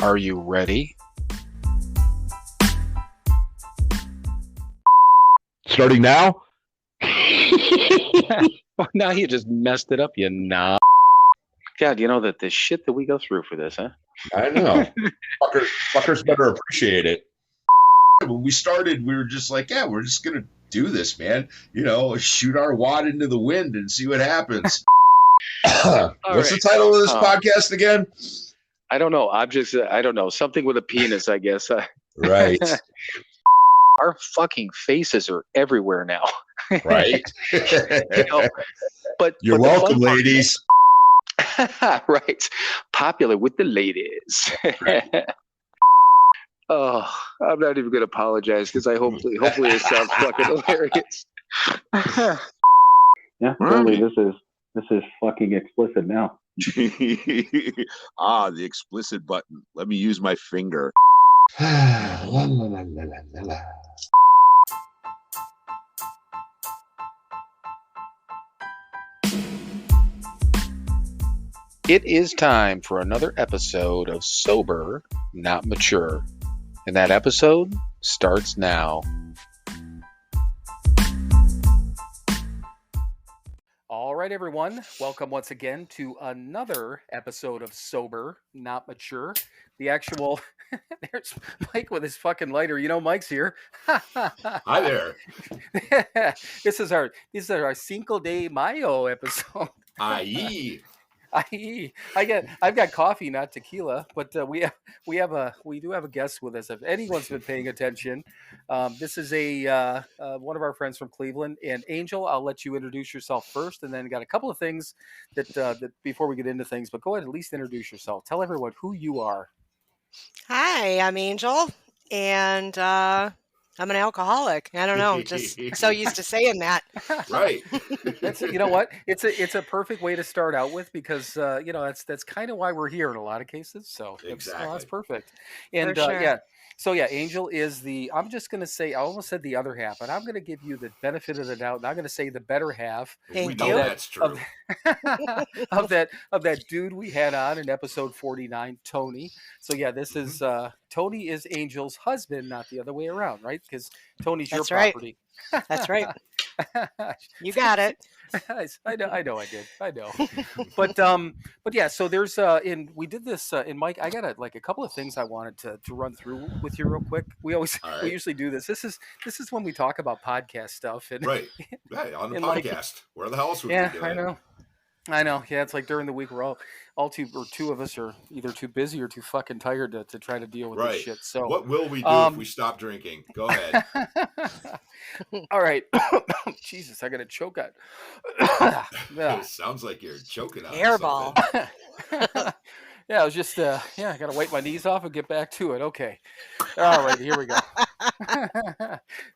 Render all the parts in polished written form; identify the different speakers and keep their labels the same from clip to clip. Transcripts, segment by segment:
Speaker 1: Are you ready?
Speaker 2: Starting now?
Speaker 1: Now you just messed it up, you knob. God, you know that the shit that we go through for this, huh?
Speaker 2: I know. Fuckers better appreciate it. When we started, we were just like, yeah, we're just going to do this, man. You know, shoot our wad into the wind and see what happens. What's the title of this podcast again?
Speaker 1: I don't know. I don't know. Something with a penis, I guess.
Speaker 2: Right.
Speaker 1: Our fucking faces are everywhere now.
Speaker 2: Right.
Speaker 1: You know, but
Speaker 2: You're welcome, ladies.
Speaker 1: Right. Popular with the ladies. Right. Oh, I'm not even going to apologize because hopefully it sounds fucking hilarious. Yeah, totally. This is fucking explicit now.
Speaker 3: The explicit button. Let me use my finger.
Speaker 2: La, la, la, la, la, la.
Speaker 1: It is time for another episode of Sober, Not Mature. And that episode starts now. All right, everyone. Welcome once again to another episode of Sober, Not Mature. The actual... There's Mike with his fucking lighter. You know Mike's here.
Speaker 2: Hi there.
Speaker 1: This is our Cinco de Mayo episode.
Speaker 2: Aye.
Speaker 1: I've got coffee, not tequila, but we do have a guest with us. If anyone's been paying attention, this is one of our friends from Cleveland. And Angel, I'll let you introduce yourself first, and then got a couple of things that before we get into things. But go ahead, at least introduce yourself. Tell everyone who you are.
Speaker 4: Hi, I'm Angel, and I'm an alcoholic. I don't know, just so used to saying that.
Speaker 2: Right.
Speaker 1: You know what? It's a perfect way to start out with because that's kind of why we're here in a lot of cases. So
Speaker 2: exactly.
Speaker 1: That's perfect. And
Speaker 4: sure.
Speaker 1: So Angel is I'm just going to say, I almost said the other half, but I'm going to give you the benefit of the doubt. And I'm going to say the better half.
Speaker 4: Thank
Speaker 2: we
Speaker 4: you.
Speaker 2: know that's true.
Speaker 1: Of that dude we had on in episode 49, Tony. So yeah, this is Tony is Angel's husband, not the other way around, right? Because Tony's
Speaker 4: That's
Speaker 1: your
Speaker 4: right.
Speaker 1: property.
Speaker 4: That's right. You got it.
Speaker 1: I know. But yeah, so there's we did this and Mike, I got a couple of things I wanted to run through with you real quick. We usually do this. This is when we talk about podcast stuff and
Speaker 2: right on the podcast.
Speaker 1: Like,
Speaker 2: where the hell else would we do it?
Speaker 1: I know. Yeah, it's like during the week we're all two of us are either too busy or too fucking tired to try to deal with this shit. So
Speaker 2: what will we do if we stop drinking? Go ahead.
Speaker 1: All right. Jesus, I got to choke on.
Speaker 2: It sounds like you're choking on
Speaker 4: Hairball.
Speaker 1: Yeah, I was just I got to wipe my knees off and get back to it. Okay. All right, here we go.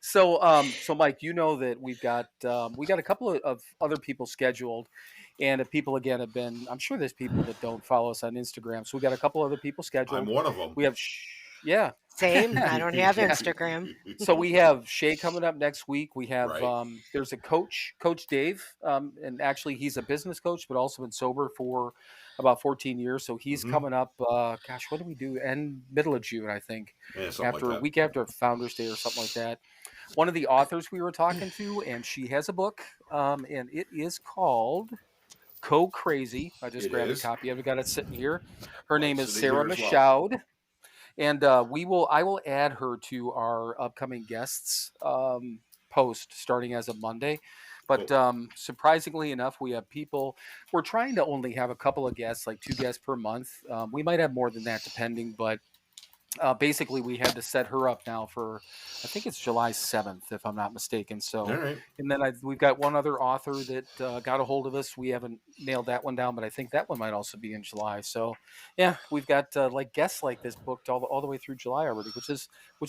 Speaker 1: So Mike, you know that we got a couple of other people scheduled. And if people, again, have been, I'm sure there's people that don't follow us on Instagram. So we got a couple other people scheduled.
Speaker 2: I'm one of them.
Speaker 1: We have,
Speaker 4: Same. I don't have Instagram.
Speaker 1: So we have Shay coming up next week. We have, there's a Coach Dave. And actually he's a business coach, but also been sober for about 14 years. So he's coming up, what do we do? Middle of June, I think. Yeah, a week after Founders Day or something like that. One of the authors we were talking to, and she has a book, and it is called Crazy. I just grabbed a copy of it. Got it sitting here. Her name is Sarah Michaud. And I will add her to our upcoming guests post starting as of Monday. But surprisingly enough, we have people. We're trying to only have a couple of guests, like 2 guests per month. We might have more than that depending, but basically we had to set her up now for, I think it's July 7th, if I'm not mistaken. So, and then we've got one other author that got a hold of us. We haven't nailed that one down, but I think that one might also be in July. So yeah, we've got like guests like this booked all the way through July already, which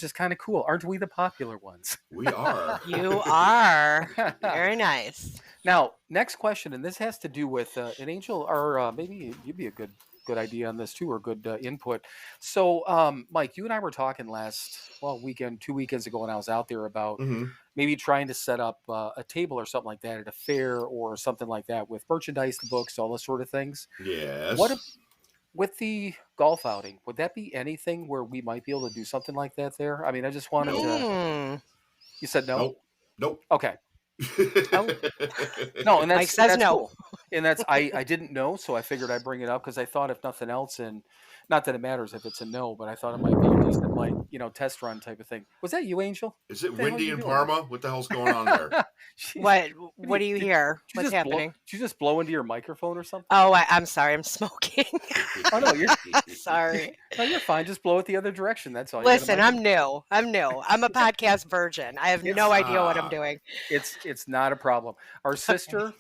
Speaker 1: is kind of cool. Aren't we the popular ones?
Speaker 2: We are.
Speaker 4: You are. Very nice.
Speaker 1: Now, next question, and this has to do with an Angel, or maybe you'd be a good idea on this too, or good input. So Mike, you and I were talking weekend, 2 weekends ago when I was out there about maybe trying to set up a table or something like that at a fair or something like that with merchandise, the books, all those sort of things.
Speaker 2: Yes.
Speaker 1: with the golf outing, would that be anything where we might be able to do something like that there? I mean, I just wanted to.
Speaker 4: Mm.
Speaker 1: You said no.
Speaker 5: Nope.
Speaker 1: Okay. No, and
Speaker 4: Mike says
Speaker 1: that's
Speaker 4: no.
Speaker 1: cool. And that's I didn't know, so I figured I'd bring it up because I thought if nothing else, and not that it matters if it's a no, but I thought it might be a decent, like, test run type of thing. Was that you, Angel?
Speaker 5: Is it
Speaker 1: What the hell
Speaker 5: windy
Speaker 1: you
Speaker 5: in
Speaker 1: doing
Speaker 5: Parma? What the hell's going on there?
Speaker 4: What do you hear?
Speaker 1: Did you
Speaker 4: What's
Speaker 1: just
Speaker 4: happening?
Speaker 1: Did you just blow into your microphone or something?
Speaker 4: Oh, I'm sorry. I'm smoking.
Speaker 1: Oh no, you're
Speaker 4: sorry.
Speaker 1: No, you're fine. Just blow it the other direction. That's all. You got a
Speaker 4: Listen, I'm new. I'm a podcast virgin. I have no idea what I'm
Speaker 5: Ah.
Speaker 4: doing.
Speaker 1: It's not a problem. Our sister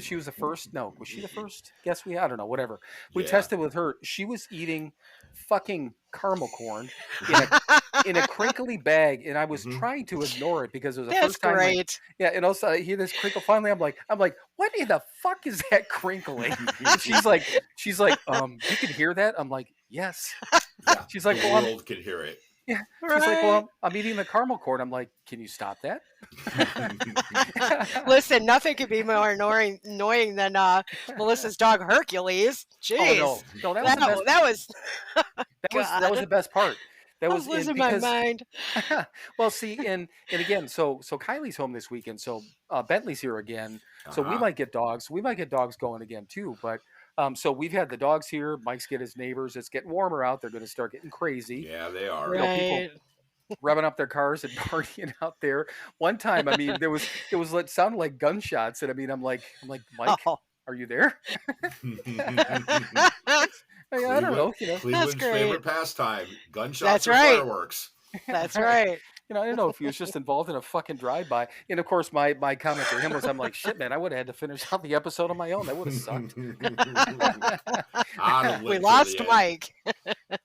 Speaker 1: she was the first. No, was she the first? Guess I don't know. Whatever. We
Speaker 5: Yeah.
Speaker 1: tested with her. She was eating fucking caramel corn in a crinkly bag, and I was trying to ignore it because it was the
Speaker 4: That's
Speaker 1: first time.
Speaker 4: great.
Speaker 1: Yeah, and also I hear this crinkle. Finally, I'm like, what in the fuck is that crinkling? And she's like, you can hear that? I'm like, yes.
Speaker 5: Yeah,
Speaker 1: She's like,
Speaker 5: the
Speaker 1: well,
Speaker 5: world can hear it.
Speaker 1: yeah. She's like, well, I'm eating the caramel corn. I'm like, can you stop that?
Speaker 4: Listen, nothing could be more annoying than Melissa's dog Hercules. Jeez.
Speaker 1: Oh no, that was the best. That was the best part. That
Speaker 4: I
Speaker 1: was
Speaker 4: was losing my mind.
Speaker 1: Well, see, and again, so Kylie's home this weekend, so Bentley's here again, so we might get dogs. We might get dogs going again too. But so we've had the dogs here. Mike's get his neighbors. It's getting warmer out. They're going to start getting crazy.
Speaker 5: Yeah, they are.
Speaker 4: Right.
Speaker 1: People revving up their cars and partying out there. One time, I mean, it sounded like gunshots, and I mean, I'm like, Mike, are you there? I don't know.
Speaker 5: Cleveland's
Speaker 4: great.
Speaker 5: favorite pastime: gunshots
Speaker 4: That's
Speaker 5: and
Speaker 4: right.
Speaker 5: fireworks.
Speaker 4: That's right.
Speaker 1: I don't know if he was just involved in a fucking drive-by. And of course, my comment to him was, I'm like, shit, man, I would have had to finish out the episode on my own. That would have sucked.
Speaker 4: We lost Mike.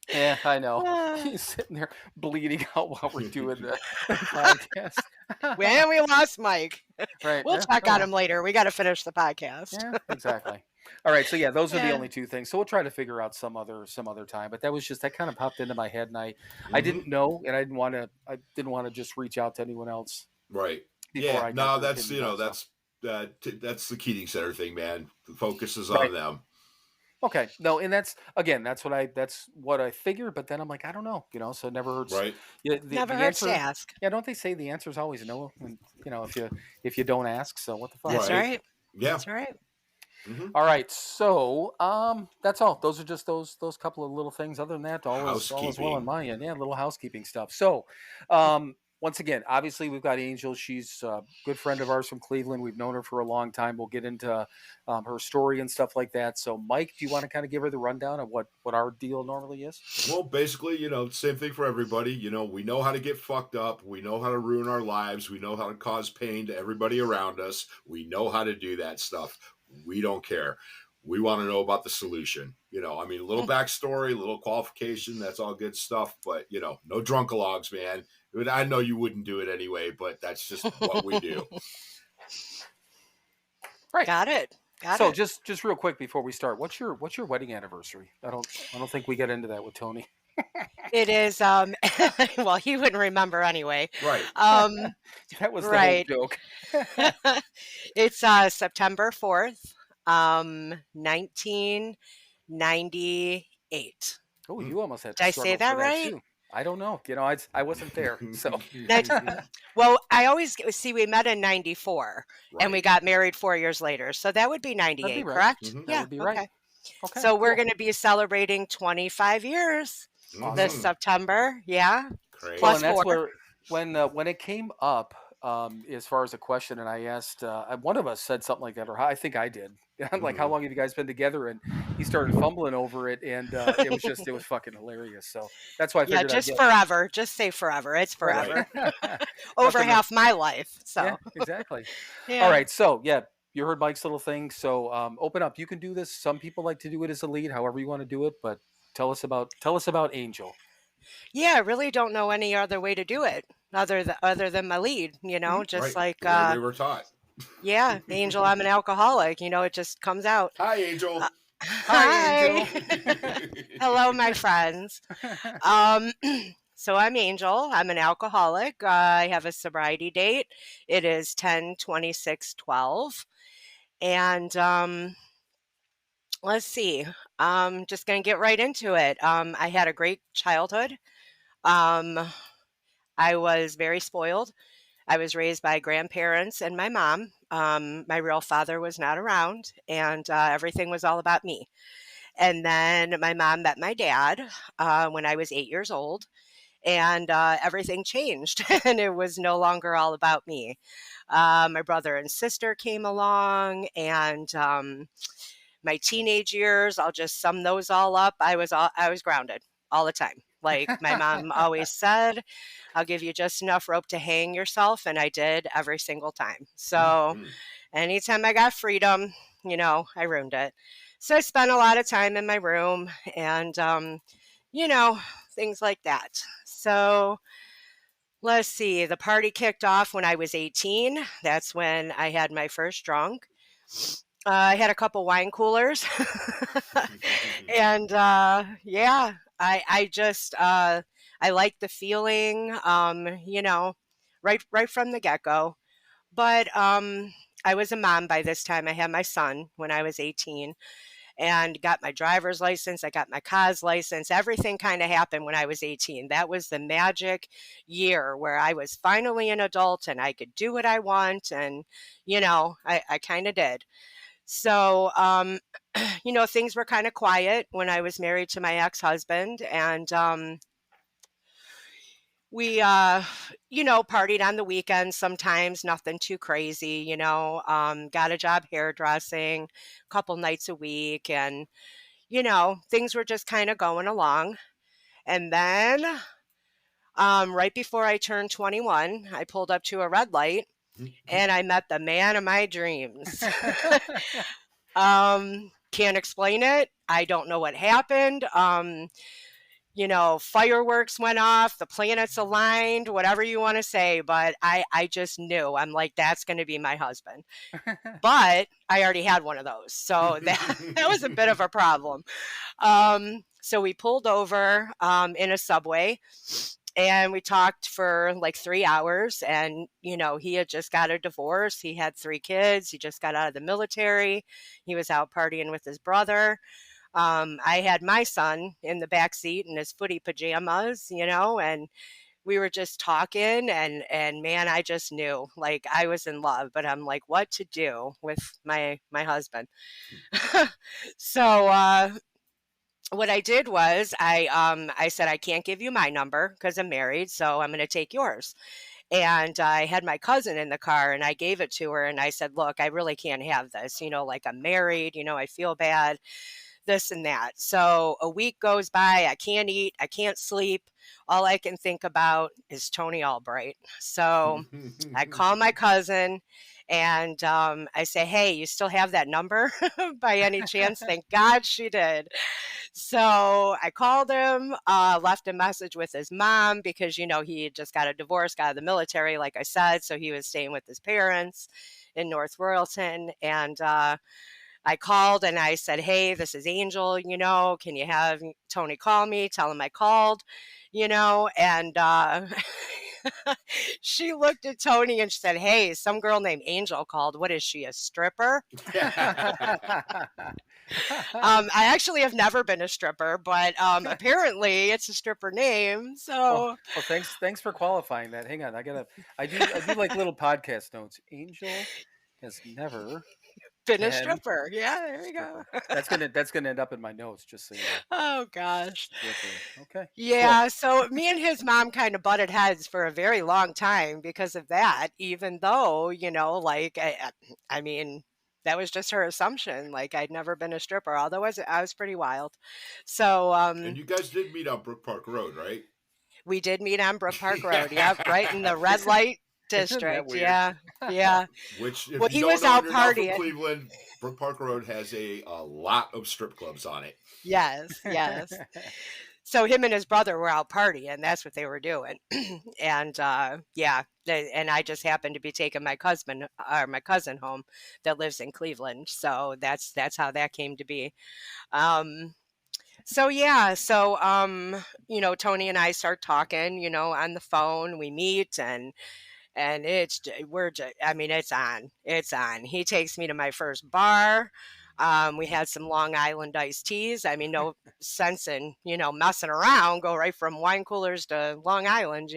Speaker 1: Yeah, I know. He's sitting there bleeding out while we're doing the podcast.
Speaker 4: And we lost Mike.
Speaker 1: Right.
Speaker 4: We'll check on him later. We got to finish the podcast.
Speaker 1: Yeah, exactly. All right, so yeah, those are the only two things. So we'll try to figure out some other time. But that kind of popped into my head, and I didn't know, and I didn't want to just reach out to anyone else.
Speaker 5: Right. Yeah. No, that's that's the Keating Center thing, man. The focus is on them.
Speaker 1: Okay. No, and that's what I figured. But then I'm like, I don't know, so it never hurts.
Speaker 5: Right.
Speaker 1: Yeah,
Speaker 4: never hurts to ask.
Speaker 1: Yeah. Don't they say the answer is always no? And if you don't ask, so what the fuck?
Speaker 4: That's right.
Speaker 5: Yeah.
Speaker 4: That's right.
Speaker 5: Mm-hmm.
Speaker 1: All right, so that's all. Those are just those couple of little things. Other than that, all is well on my end. Yeah, little housekeeping stuff. So, once again, obviously we've got Angel. She's a good friend of ours from Cleveland. We've known her for a long time. We'll get into her story and stuff like that. So, Mike, do you want to kind of give her the rundown of what our deal normally is?
Speaker 5: Well, basically, same thing for everybody. We know how to get fucked up. We know how to ruin our lives. We know how to cause pain to everybody around us. We know how to do that stuff. We don't care. We want to know about the solution. A little backstory, a little qualification. That's all good stuff. But, no drunkalogs, man. I know you wouldn't do it anyway, but that's just what we do.
Speaker 4: Right. Got it.
Speaker 1: So just real quick before we start, what's your wedding anniversary? I don't think we get into that with Tony.
Speaker 4: It is well, he wouldn't remember anyway.
Speaker 5: Right.
Speaker 1: That was the whole joke.
Speaker 4: It's September 4th, 1998.
Speaker 1: Oh, you almost had to
Speaker 4: Did I say that right?
Speaker 1: Too. I don't know. I wasn't there. So
Speaker 4: well, I always see we met in 94 and we got married 4 years later. So that would be 98,
Speaker 1: right.
Speaker 4: correct?
Speaker 1: Mm-hmm. Yeah, would be right.
Speaker 4: Okay. So we're going to be celebrating 25 years this September. Yeah.
Speaker 5: Great.
Speaker 4: Plus
Speaker 1: and that's
Speaker 4: 4.
Speaker 1: when it came up, as far as a question, and I asked, one of us said something like that, or I think I did. I'm like, how long have you guys been together? And he started fumbling over it, and it was fucking hilarious. So that's why I figured
Speaker 4: forever. Just say forever. It's forever.
Speaker 1: Right.
Speaker 4: Over half my life. So
Speaker 1: yeah, exactly.
Speaker 4: Yeah.
Speaker 1: All right. So yeah, you heard Mike's little thing. So open up. You can do this. Some people like to do it as a lead, however you want to do it. But tell us about Angel.
Speaker 4: Yeah, I really don't know any other way to do it other than my lead. Just like
Speaker 5: we were taught.
Speaker 4: Yeah, Angel, I'm an alcoholic. It just comes out.
Speaker 5: Hi, Angel.
Speaker 4: Hi, Angel. Hello, my friends. So I'm Angel. I'm an alcoholic. I have a sobriety date. It is 10/26/12, and Let's see. Just gonna get right into it. I had a great childhood. Um, I was very spoiled. I was raised by grandparents and my mom. My real father was not around, and everything was all about me. And then my mom met my dad when I was 8 years old, and everything changed, and it was no longer all about me. My brother and sister came along, and my teenage years, I'll just sum those all up. I was grounded all the time. Like my mom always said, I'll give you just enough rope to hang yourself, and I did every single time. So anytime I got freedom, I ruined it. So I spent a lot of time in my room and you know, things like that. So let's see, the party kicked off when I was 18. That's when I had my first drunk. I had a couple wine coolers. And yeah, I just I like the feeling, right from the get-go. But I was a mom by this time. I had my son when I was 18 and got my driver's license. I got my COS license. Everything kind of happened when I was 18. That was the magic year where I was finally an adult and I could do what I want. And, I kind of did. So, things were kind of quiet when I was married to my ex-husband. And we, partied on the weekends sometimes, nothing too crazy, got a job hairdressing a couple nights a week. And, things were just kind of going along. And then, right before I turned 21, I pulled up to a red light and I met the man of my dreams. Can't explain it. I don't know what happened. Fireworks went off, the planets aligned, whatever you want to say, but I just knew. I'm like, that's going to be my husband. But I already had one of those. So that was a bit of a problem. So we pulled over in a subway and we talked for like 3 hours. And, he had just got a divorce. He had 3 kids. He just got out of the military. He was out partying with his brother. I had my son in the back seat in his footy pajamas, and we were just talking and man, I just knew like I was in love, but I'm like, what to do with my husband? So, what I did was I said, I can't give you my number because I'm married, so I'm going to take yours. And I had my cousin in the car and I gave it to her and I said, look, I really can't have this, like I'm married, I feel bad, this and that. So a week goes by, I can't eat, I can't sleep. All I can think about is Tony Albright. So I call my cousin and I say, hey, you still have that number by any chance? Thank God she did. So I called him, left a message with his mom because, he had just got a divorce, got out of the military, like I said. So he was staying with his parents in North Royalton. And I called and I said, hey, this is Angel, can you have Tony call me? Tell him I called, and she looked at Tony and she said, hey, some girl named Angel called. What is she, a stripper? I actually have never been a stripper, but apparently it's a stripper name. So,
Speaker 1: well, thanks for qualifying that. Hang on, I do like little podcast notes. Angel has never
Speaker 4: been a stripper. Yeah, there we go.
Speaker 1: That's gonna end up in my notes, just so you know.
Speaker 4: Oh gosh.
Speaker 1: Stripper. Okay.
Speaker 4: Yeah, cool. So me and his mom kind of butted heads for a very long time because of that, even though, like I mean, that was just her assumption. Like I'd never been a stripper, although I was pretty wild. So
Speaker 5: and you guys did meet on Brook Park Road, right?
Speaker 4: We did meet on Brook Park Road. Yep, right in the red light district. Yeah.
Speaker 5: Which, if
Speaker 4: well,
Speaker 5: you
Speaker 4: he
Speaker 5: don't
Speaker 4: was
Speaker 5: know,
Speaker 4: out
Speaker 5: you're not from
Speaker 4: partying.
Speaker 5: Cleveland, Brook Park Road has a lot of strip clubs on it.
Speaker 4: Yes. So him and his brother were out partying. That's what they were doing. And and I just happened to be taking my cousin home that lives in Cleveland. So that's how that came to be. So Tony and I start talking, on the phone. We meet and it's on. He takes me to my first bar. We had some Long Island iced teas. I mean, no sense in, messing around, go right from wine coolers to Long Island,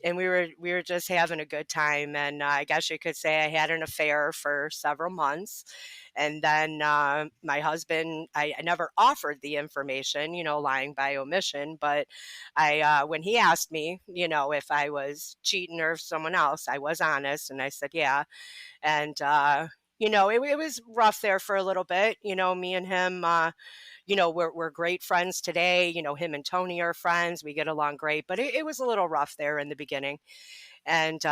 Speaker 4: and we were just having a good time, and I guess you could say I had an affair for several months, and then my husband, I never offered the information, lying by omission, but I when he asked me, if I was cheating or someone else, I was honest, and I said yeah, and it was rough there for a little bit, me and him. We're great friends today. Him and Tony are friends. We get along great, but it was a little rough there in the beginning. And,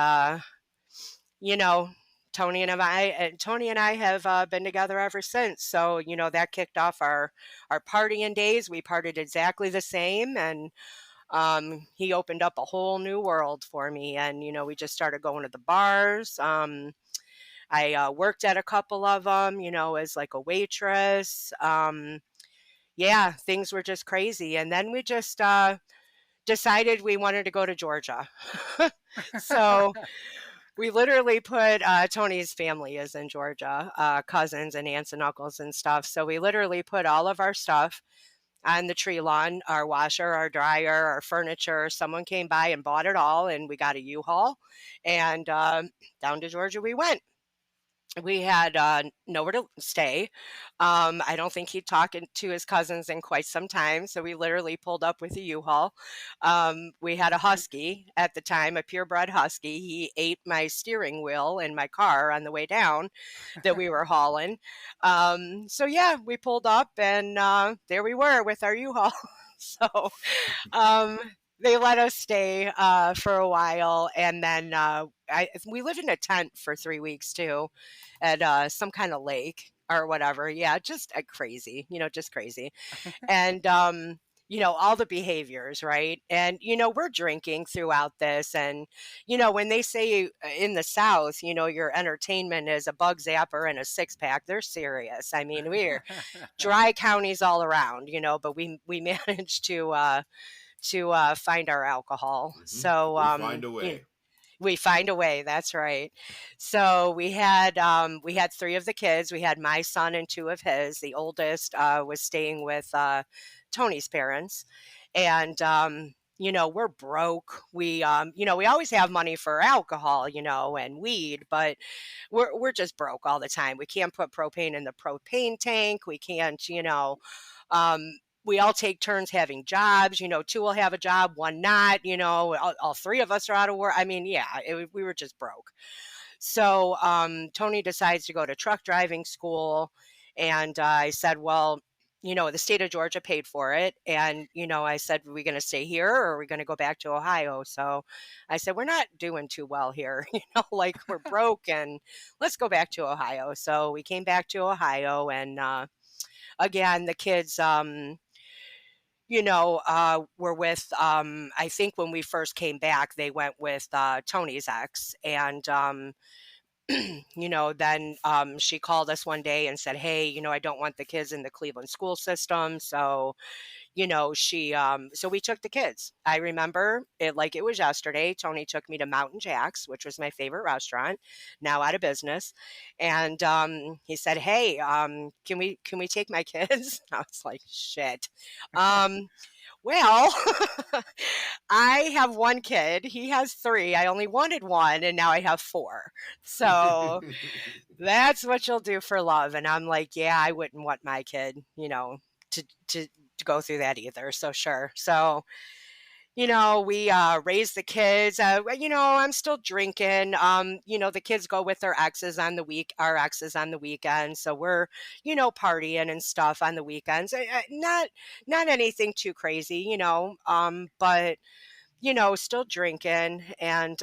Speaker 4: you know, Tony and I have been together ever since. So, that kicked off our partying days. We partied exactly the same. And, he opened up a whole new world for me. And, we just started going to the bars. I worked at a couple of them, as like a waitress. Yeah, things were just crazy. And then we just decided we wanted to go to Georgia. So we literally put Tony's family is in Georgia, cousins and aunts and uncles and stuff. So we literally put all of our stuff on the tree lawn, our washer, our dryer, our furniture. Someone came by and bought it all, and we got a U-Haul. And down to Georgia we went. We had nowhere to stay. I don't think he'd talked to his cousins in quite some time, so we literally pulled up with a U-Haul. We had a husky at the time, a purebred husky. He ate my steering wheel in my car on the way down that we were hauling. So yeah, we pulled up, and there we were with our U-Haul. So um, they let us stay for a while, and then we lived in a tent for 3 weeks too, at some kind of lake or whatever. Yeah, just crazy, just crazy. And all the behaviors, right? And we're drinking throughout this, and when they say in the South, your entertainment is a bug zapper and a six-pack, they're serious. I mean, we're dry counties all around, but we managed to find our alcohol. So
Speaker 5: we find a way.
Speaker 4: We find a way. That's right. So we had three of the kids. We had my son and two of his. The oldest was staying with Tony's parents, and we're broke. We we always have money for alcohol, and weed, but we're just broke all the time. We can't put propane in the propane tank. We can't, um, we all take turns having jobs. Two will have a job, one not. All three of us are out of work. I mean, yeah, we were just broke. So Tony decides to go to truck driving school, and I said, well, the state of Georgia paid for it, and I said, are we going to stay here or are we going to go back to Ohio? So I said, we're not doing too well here, like we're broke, and let's go back to Ohio. So we came back to Ohio, and again, the kids. Were with, I think when we first came back, they went with Tony's ex. And, then she called us one day and said, hey, I don't want the kids in the Cleveland school system. So, so we took the kids. I remember it like it was yesterday. Tony took me to Mountain Jack's, which was my favorite restaurant, now out of business. And he said, hey, can we take my kids? I was like, shit. Well, I have one kid. He has three. I only wanted one, and now I have four. So that's what you'll do for love. And I'm like, yeah, I wouldn't want my kid, to go through that either. So sure. So, we raise the kids. I'm still drinking. The kids go with our exes on the weekend. So we're, partying and stuff on the weekends. Not anything too crazy, but still drinking. And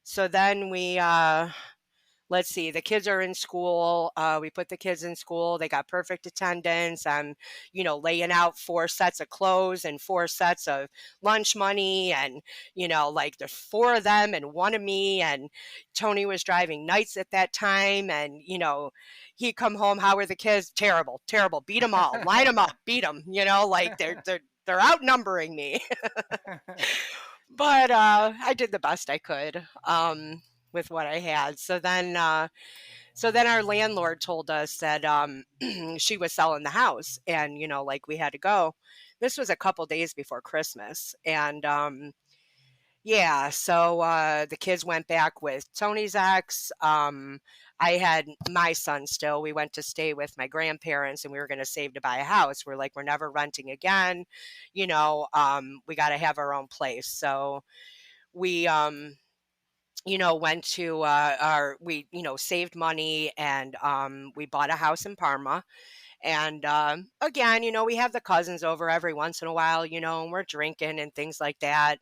Speaker 4: so then we let's see, the kids are in school. We put the kids in school. They got perfect attendance. I'm, laying out 4 sets of clothes and 4 sets of lunch money. And, like there's 4 of them and 1 of me. And Tony was driving nights at that time. And, he'd come home. How are the kids? Terrible, terrible. Beat them all. Line them up. Beat them. Like they're outnumbering me. But I did the best I could. with what I had. So then our landlord told us that she was selling the house, and like we had to go. This was a couple days before Christmas, and yeah, so the kids went back with Tony's ex. I had my son still. We went to stay with my grandparents, and we were going to save to buy a house. We're like, we're never renting again. We got to have our own place. So we, went to saved money, and we bought a house in Parma. And again, we have the cousins over every once in a while, and we're drinking and things like that.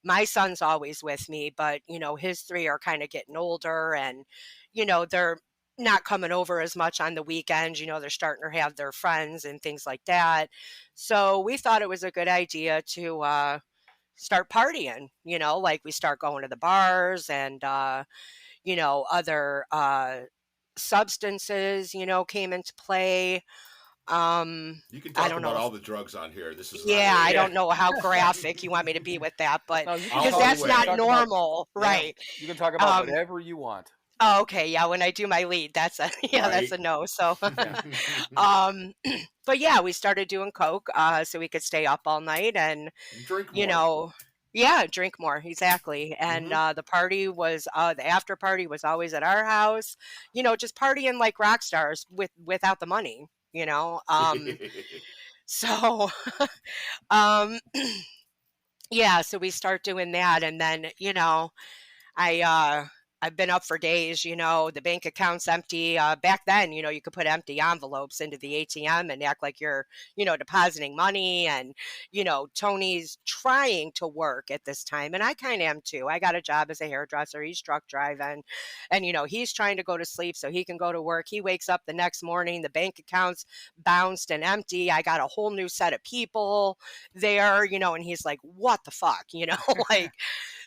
Speaker 4: My son's always with me, but his three are kind of getting older, and they're not coming over as much on the weekends. They're starting to have their friends and things like that. So we thought it was a good idea to start partying. Like we start going to the bars and other substances came into play.
Speaker 5: You can
Speaker 4: I
Speaker 5: talk
Speaker 4: don't
Speaker 5: about
Speaker 4: know
Speaker 5: all the drugs on here. This is
Speaker 4: Yeah,
Speaker 5: not
Speaker 4: I
Speaker 5: a,
Speaker 4: don't know how graphic you want me to be with that, but
Speaker 1: No, you can
Speaker 5: I'll
Speaker 4: because
Speaker 1: talk,
Speaker 4: that's
Speaker 5: away.
Speaker 4: not
Speaker 1: talk about,
Speaker 4: normal,
Speaker 1: yeah,
Speaker 4: right?
Speaker 1: you can talk about
Speaker 4: Um,
Speaker 1: whatever you want.
Speaker 4: oh, okay, yeah, when I do my lead, that's a that's
Speaker 5: right.
Speaker 4: a no. So,
Speaker 1: Yeah.
Speaker 4: um, but yeah, we started doing coke, so we could stay up all night and
Speaker 5: Drink
Speaker 4: you
Speaker 5: more.
Speaker 4: know, yeah, drink more exactly. And the after party was always at our house, just partying like rock stars without the money, so um yeah, so we start doing that, and then I I've been up for days, the bank account's empty. Back then, you could put empty envelopes into the ATM and act like you're, depositing money. And, Tony's trying to work at this time. And I kind of am too. I got a job as a hairdresser. He's truck driving. And, he's trying to go to sleep so he can go to work. He wakes up the next morning, the bank account's bounced and empty. I got a whole new set of people there, and he's like, what the fuck, like,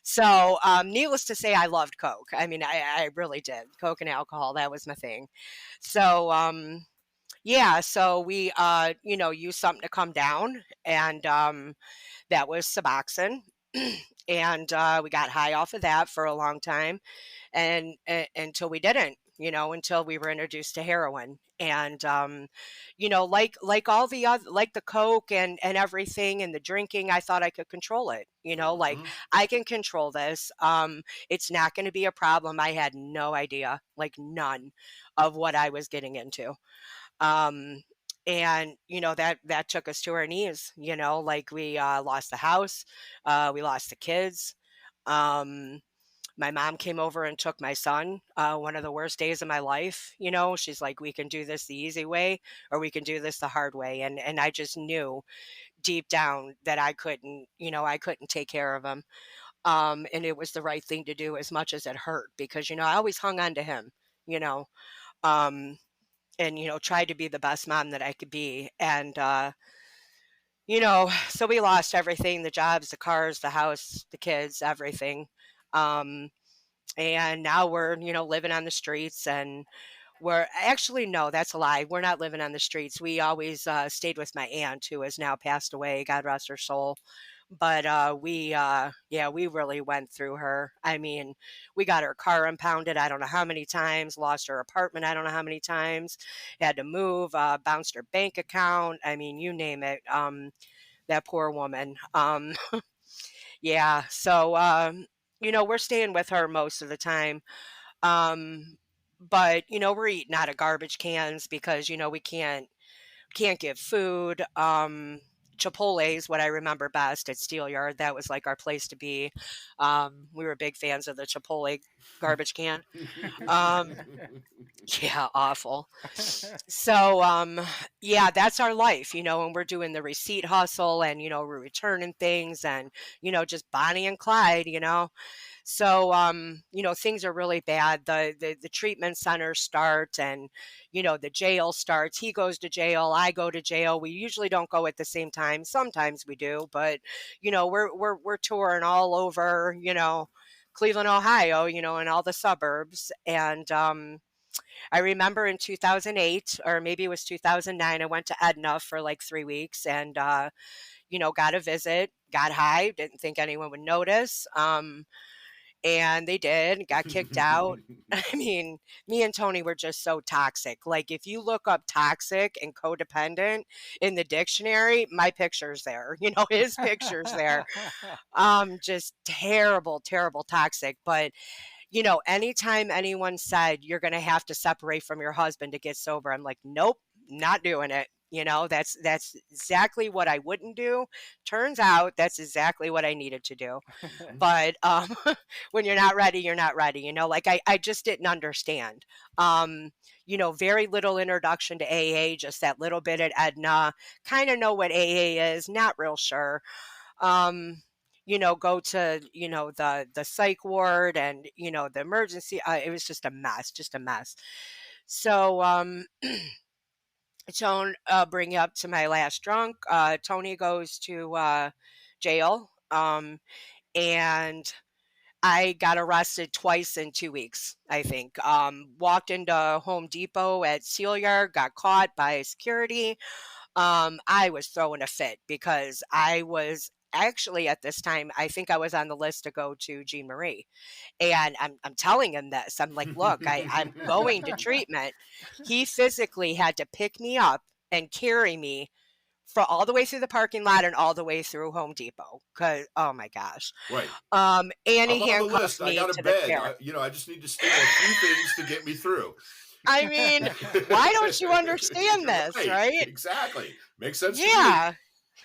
Speaker 4: so, needless to say, I loved Coke. I mean, I really did. Coke and alcohol, that was my thing. So, yeah, so we, used something to come down, and that was Suboxone. And we got high off of that for a long time, and until we didn't, until we were introduced to heroin. And like all the other, like the coke and everything and the drinking, I thought I could control it. Like I can control this. It's not going to be a problem. I had no idea, like none, of what I was getting into. um and that took us to our knees. Like we lost the house, we lost the kids. um my mom came over and took my son, one of the worst days of my life. She's like, we can do this the easy way or we can do this the hard way. And I just knew deep down that I couldn't take care of him. And it was the right thing to do, as much as it hurt, because I always hung on to him. you know um and tried to be the best mom that I could be. And so we lost everything: the jobs, the cars, the house, the kids, everything. um and now we're living on the streets. And we're actually, no, that's a lie, we're not living on the streets. We always stayed with my aunt, who has now passed away, god rest her soul. But we really went through her. I mean, we got her car impounded I don't know how many times, lost her apartment I don't know how many times, had to move, bounced her bank account. I mean, you name it. That poor woman. Yeah, so we're staying with her most of the time. um but we're eating out of garbage cans because we can't get food. Chipotle's what I remember best at Steelyard. That was like our place to be. We were big fans of the Chipotle garbage can. um yeah, awful. So yeah, that's our life. And we're doing the receipt hustle, and we're returning things, and just Bonnie and Clyde. So things are really bad. The treatment centers start, and the jail starts. He goes to jail, I go to jail. We usually don't go at the same time. Sometimes we do, but we're touring all over, Cleveland, Ohio, and all the suburbs. And I remember in 2008, or maybe it was 2009, I went to Edna for like 3 weeks, and got a visit, got high, didn't think anyone would notice. and they did, got kicked out. I mean, me and Tony were just so toxic. Like, if you look up toxic and codependent in the dictionary, my picture's there. You know, his picture's there. Just terrible, terrible toxic. But you know, anytime anyone said you're going to have to separate from your husband to get sober, I'm like, nope, not doing it. You know, that's exactly what I wouldn't do. Turns out that's exactly what I needed to do. But when you're not ready, you're not ready. You know, like I just didn't understand. You know, very little introduction to AA, just that little bit at Edna. Kind of know what AA is, not real sure. You know, go to, you know, the psych ward and, you know, the emergency. It was just a mess, just a mess. So, Tone, bring you up to my last drunk. Tony goes to jail, and I got arrested twice in 2 weeks, I think. Walked into Home Depot at Seal Yard, got caught by security. I was throwing a fit because I was actually at this time, I think I was on the list to go to Jean Marie. And I'm telling him this. I'm like, look, I'm going to treatment. He physically had to pick me up and carry me for all the way through the parking lot and all the way through Home Depot. Cause oh my gosh.
Speaker 5: Right.
Speaker 4: And
Speaker 5: I'm
Speaker 4: he
Speaker 5: on the
Speaker 4: handcuffed
Speaker 5: list. I
Speaker 4: me
Speaker 5: got
Speaker 4: to
Speaker 5: a
Speaker 4: the
Speaker 5: bed.
Speaker 4: chair.
Speaker 5: You know, I just need to steal a few things to get me through.
Speaker 4: I mean, why don't you understand this, right?
Speaker 5: Exactly. Makes sense to me.
Speaker 4: Yeah,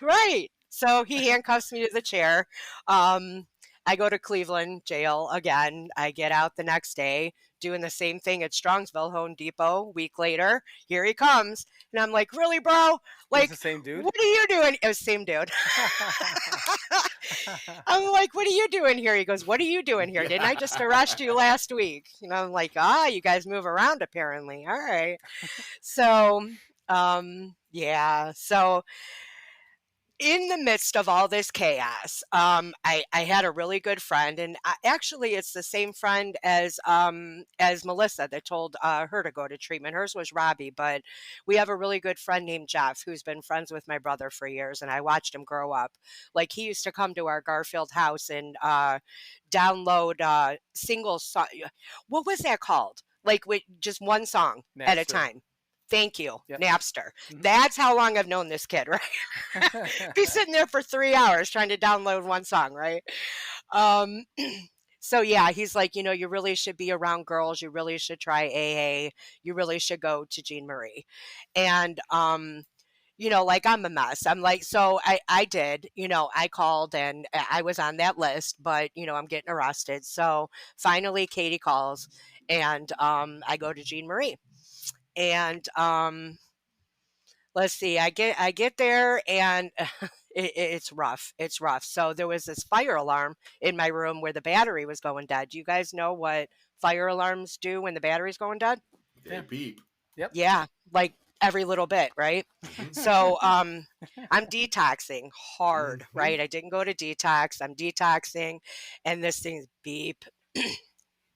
Speaker 4: right. So he handcuffs me to the chair. I go to Cleveland jail again. I get out the next day, doing the same thing at Strongsville, Home Depot. Week later, here he comes. And I'm like, really, bro? Like,
Speaker 1: the same dude?
Speaker 4: What are you doing? It was the same dude. I'm like, what are you doing here? He goes, what are you doing here? Didn't I just arrest you last week? You know, I'm like, you guys move around apparently. All right. So, yeah. So, in the midst of all this chaos, I had a really good friend, and actually, it's the same friend as Melissa that told her to go to treatment. Hers was Robbie, but we have a really good friend named Jeff who's been friends with my brother for years, and I watched him grow up. Like he used to come to our Garfield house and download single song. What was that called? Like with just one song at a time. Thank you, yep. Napster. That's how long I've known this kid, right? Be sitting there for 3 hours trying to download one song, right? So yeah, he's like, you know, you really should be around girls. You really should try AA. You really should go to Jean Marie. And, you know, like I'm a mess. I'm like, so I did, you know, I called and I was on that list, but, you know, I'm getting arrested. So finally Katie calls and I go to Jean Marie. And let's see, I get there and it's rough. It's rough. So there was this fire alarm in my room where the battery was going dead. Do you guys know what fire alarms do when the battery's going dead?
Speaker 5: They beep.
Speaker 1: Yep.
Speaker 4: Yeah, like every little bit, right? So I'm detoxing hard, right? I didn't go to detox. I'm detoxing and this thing's beep.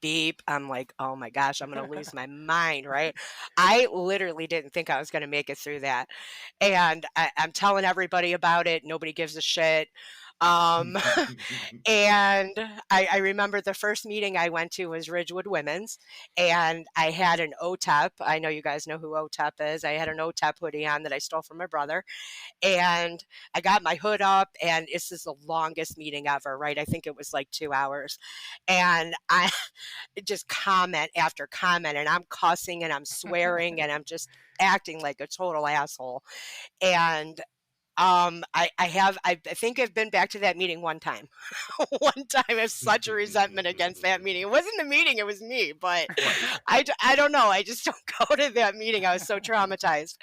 Speaker 4: Beep. I'm like, oh my gosh, I'm going to lose my mind, right? I literally didn't think I was going to make it through that. And I'm telling everybody about it. Nobody gives a shit. And I remember the first meeting I went to was Ridgewood Women's, and I had an OTEP. I know you guys know who OTEP is. I had an OTEP hoodie on that I stole from my brother, and I got my hood up, and this is the longest meeting ever, right? I think it was like 2 hours, and I just comment after comment, and I'm cussing and I'm swearing and I'm just acting like a total asshole. And I think I've been back to that meeting one time. One time I have such a resentment against that meeting. It wasn't the meeting, it was me, but I don't know. I just don't go to that meeting. I was so traumatized.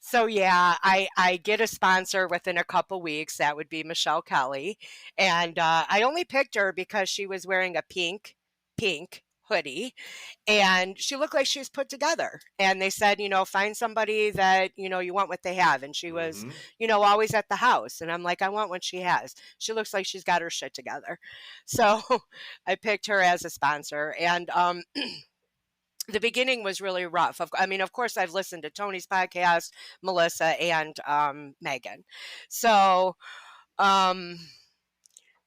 Speaker 4: So yeah, I get a sponsor within a couple weeks. That would be Michelle Kelly. And I only picked her because she was wearing a pink hoodie and she looked like she was put together. And they said, you know, find somebody that, you know, you want what they have. And she was, you know, always at the house. And I'm like, I want what she has. She looks like she's got her shit together. So I picked her as a sponsor. And the beginning was really rough. I mean, of course, I've listened to Tony's podcast, Melissa, and Megan. So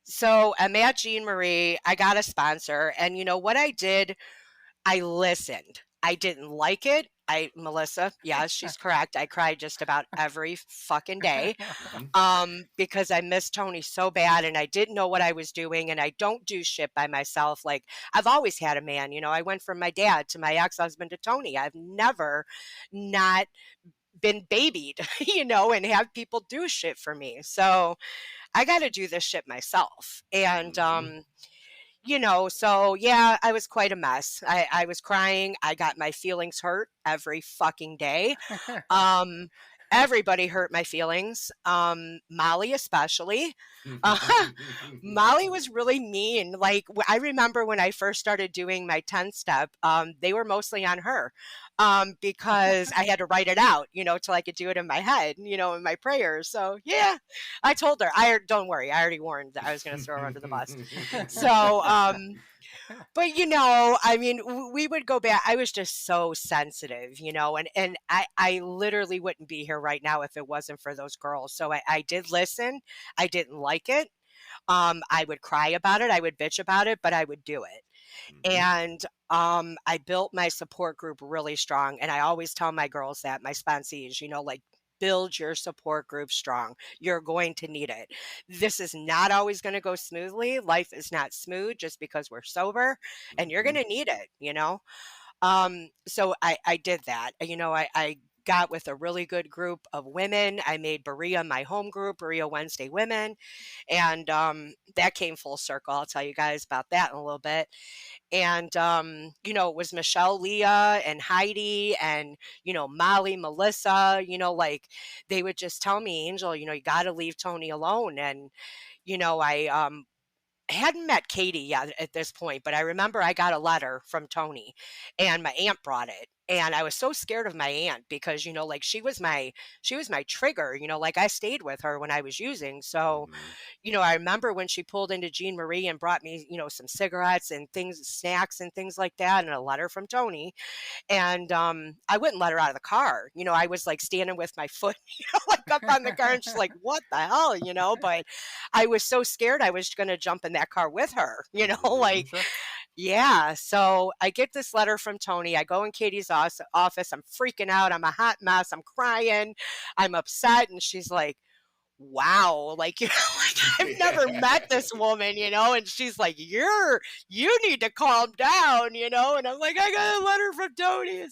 Speaker 4: So I'm at Jean Marie. I got a sponsor. And you know what I did? I listened. I didn't like it. Melissa, yes, she's correct. I cried just about every fucking day because I missed Tony so bad and I didn't know what I was doing and I don't do shit by myself. Like I've always had a man, you know, I went from my dad to my ex-husband to Tony. I've never not been babied, you know, and have people do shit for me. So I got to do this shit myself. And, you know, so yeah, I was quite a mess. I was crying. I got my feelings hurt every fucking day. Um, Everybody hurt my feelings. Molly especially. Molly was really mean. Like I remember when I first started doing my 10 step, they were mostly on her. Because I had to write it out, you know, till I could do it in my head, you know, in my prayers. So yeah, I told her, don't worry, I already warned that I was going to throw her under the bus. So, but you know, I mean, we would go back. I was just so sensitive, you know, and I literally wouldn't be here right now if it wasn't for those girls. So I did listen. I didn't like it. I would cry about it. I would bitch about it, but I would do it. And I built my support group really strong. And I always tell my girls that, my sponsees, you know, like build your support group strong. You're going to need it. This is not always going to go smoothly. Life is not smooth just because we're sober, and you're going to need it, you know? So I did that. You know, I got with a really good group of women. I made Berea my home group, Berea Wednesday Women. And that came full circle. I'll tell you guys about that in a little bit. And you know, it was Michelle, Leah, and Heidi, and you know, Molly, Melissa, you know, like they would just tell me, Angel, you know, you got to leave Tony alone. And you know, I hadn't met Katie yet at this point, but I remember I got a letter from Tony and my aunt brought it. And I was so scared of my aunt because, you know, like she was my trigger, you know, like I stayed with her when I was using. So, you know, I remember when she pulled into Jean Marie and brought me, you know, some cigarettes and things, snacks and things like that, and a letter from Tony. And I wouldn't let her out of the car. You know, I was like standing with my foot, you know, like up on the car, and she's like, "What the hell?" You know, but I was so scared I was going to jump in that car with her. You know, like yeah. So I get this letter from Tony. I go in Katie's office. I'm freaking out. I'm a hot mess. I'm crying. I'm upset, and she's like, wow, like, you know, like I've never met this woman, you know, and she's like, you need to calm down, you know, and I'm like, I got a letter from Tony.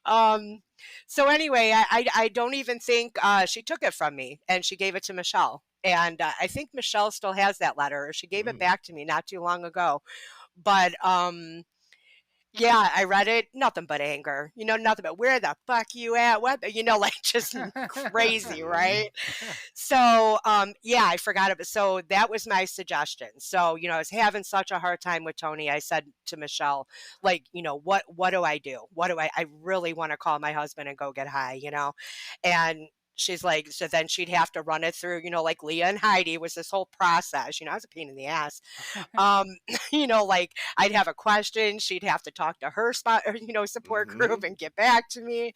Speaker 4: Um, so anyway, I don't even think she took it from me, and she gave it to Michelle. And I think Michelle still has that letter, or she gave it back to me not too long ago. But yeah, I read it, nothing but anger, you know, nothing but where the fuck you at? What, you know, like just crazy, right? So, yeah, I forgot it. So that was my suggestion. So, you know, I was having such a hard time with Tony. I said to Michelle, like, you know, what do I do? I really want to call my husband and go get high, you know? And she's like, so then she'd have to run it through, you know, like Leah and Heidi. Was this whole process, you know, I was a pain in the ass. You know, like I'd have a question, she'd have to talk to her you know, support group and get back to me.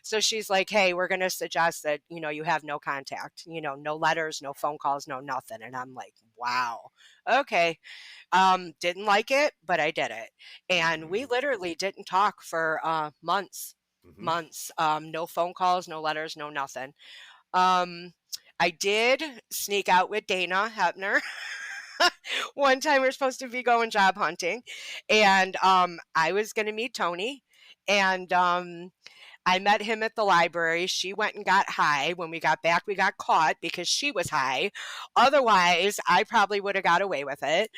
Speaker 4: So she's like, hey, we're going to suggest that, you know, you have no contact, you know, no letters, no phone calls, no nothing. And I'm like, wow, okay. Didn't like it, but I did it. And we literally didn't talk for months. No phone calls, no letters, no nothing. I did sneak out with Dana Hepner. One time we were supposed to be going job hunting, and I was going to meet Tony, and I met him at the library. She went and got high. When we got back, we got caught because she was high. Otherwise, I probably would have got away with it.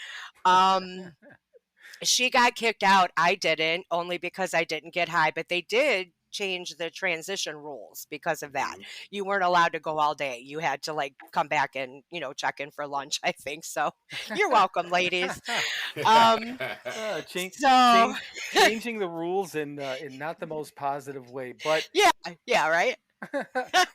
Speaker 4: She got kicked out. I didn't, only because I didn't get high, but they did change the transition rules because of that. You weren't allowed to go all day. You had to like come back and, you know, check in for lunch, I think. So you're welcome, ladies.
Speaker 1: Changing the rules in not the most positive way, but
Speaker 4: yeah, right.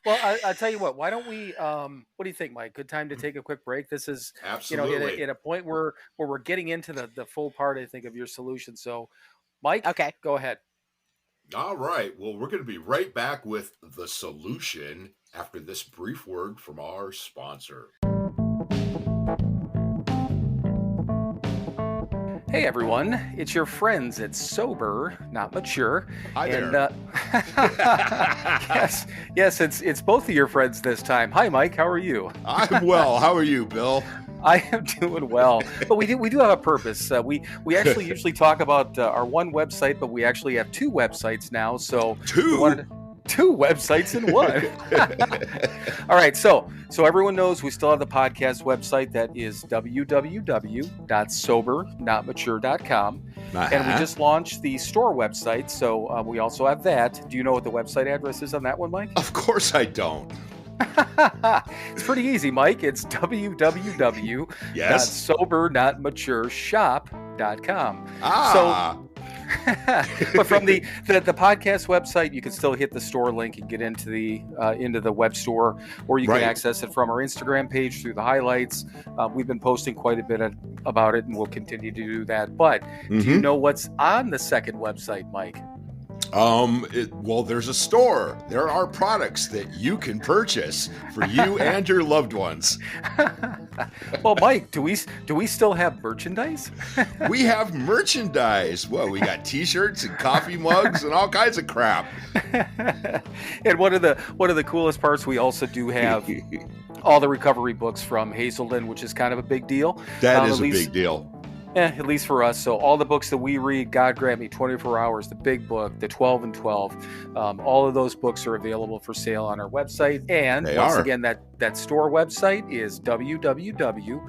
Speaker 1: Well, I'll tell you what. Why don't we? What do you think, Mike? Good time to take a quick break. This is
Speaker 5: absolutely,
Speaker 1: you know, in a point where we're getting into the full part, I think, of your solution. So, Mike,
Speaker 4: okay,
Speaker 1: go ahead.
Speaker 5: All right. Well, we're going to be right back with the solution after this brief word from our sponsor.
Speaker 1: Hey everyone, it's your friends at Sober Not Mature.
Speaker 5: Hi there.
Speaker 1: Yes, it's both of your friends this time. Hi Mike, how are you?
Speaker 5: I'm well. How are you, Bill?
Speaker 1: I am doing well, but we do have a purpose. We actually usually talk about our one website, but we actually have two websites now. So two websites in one. All right, so everyone knows we still have the podcast website that is www.SoberNotMature.com. And we just launched the store website, so we also have that. Do you know what the website address is on that one, Mike?
Speaker 5: Of course I don't.
Speaker 1: It's pretty easy, Mike. It's www.SoberNotMatureShop.com. But from the podcast website, you can still hit the store link and get into the web store, or you can access it from our Instagram page through the highlights. We've been posting quite a bit about it, and we'll continue to do that. But do you know what's on the second website, Mike?
Speaker 5: Well, there's a store. There are products that you can purchase for you and your loved ones.
Speaker 1: Well, Mike, do we still have merchandise?
Speaker 5: We have merchandise. Well, we got T-shirts and coffee mugs and all kinds of crap.
Speaker 1: And one of the coolest parts, we also do have all the recovery books from Hazelden, which is kind of a big deal.
Speaker 5: That is a big deal.
Speaker 1: Yeah, at least for us. So all the books that we read, God Grant Me, 24 Hours, the Big Book, the 12 and 12, all of those books are available for sale on our website. And once again, that store website is www.sober.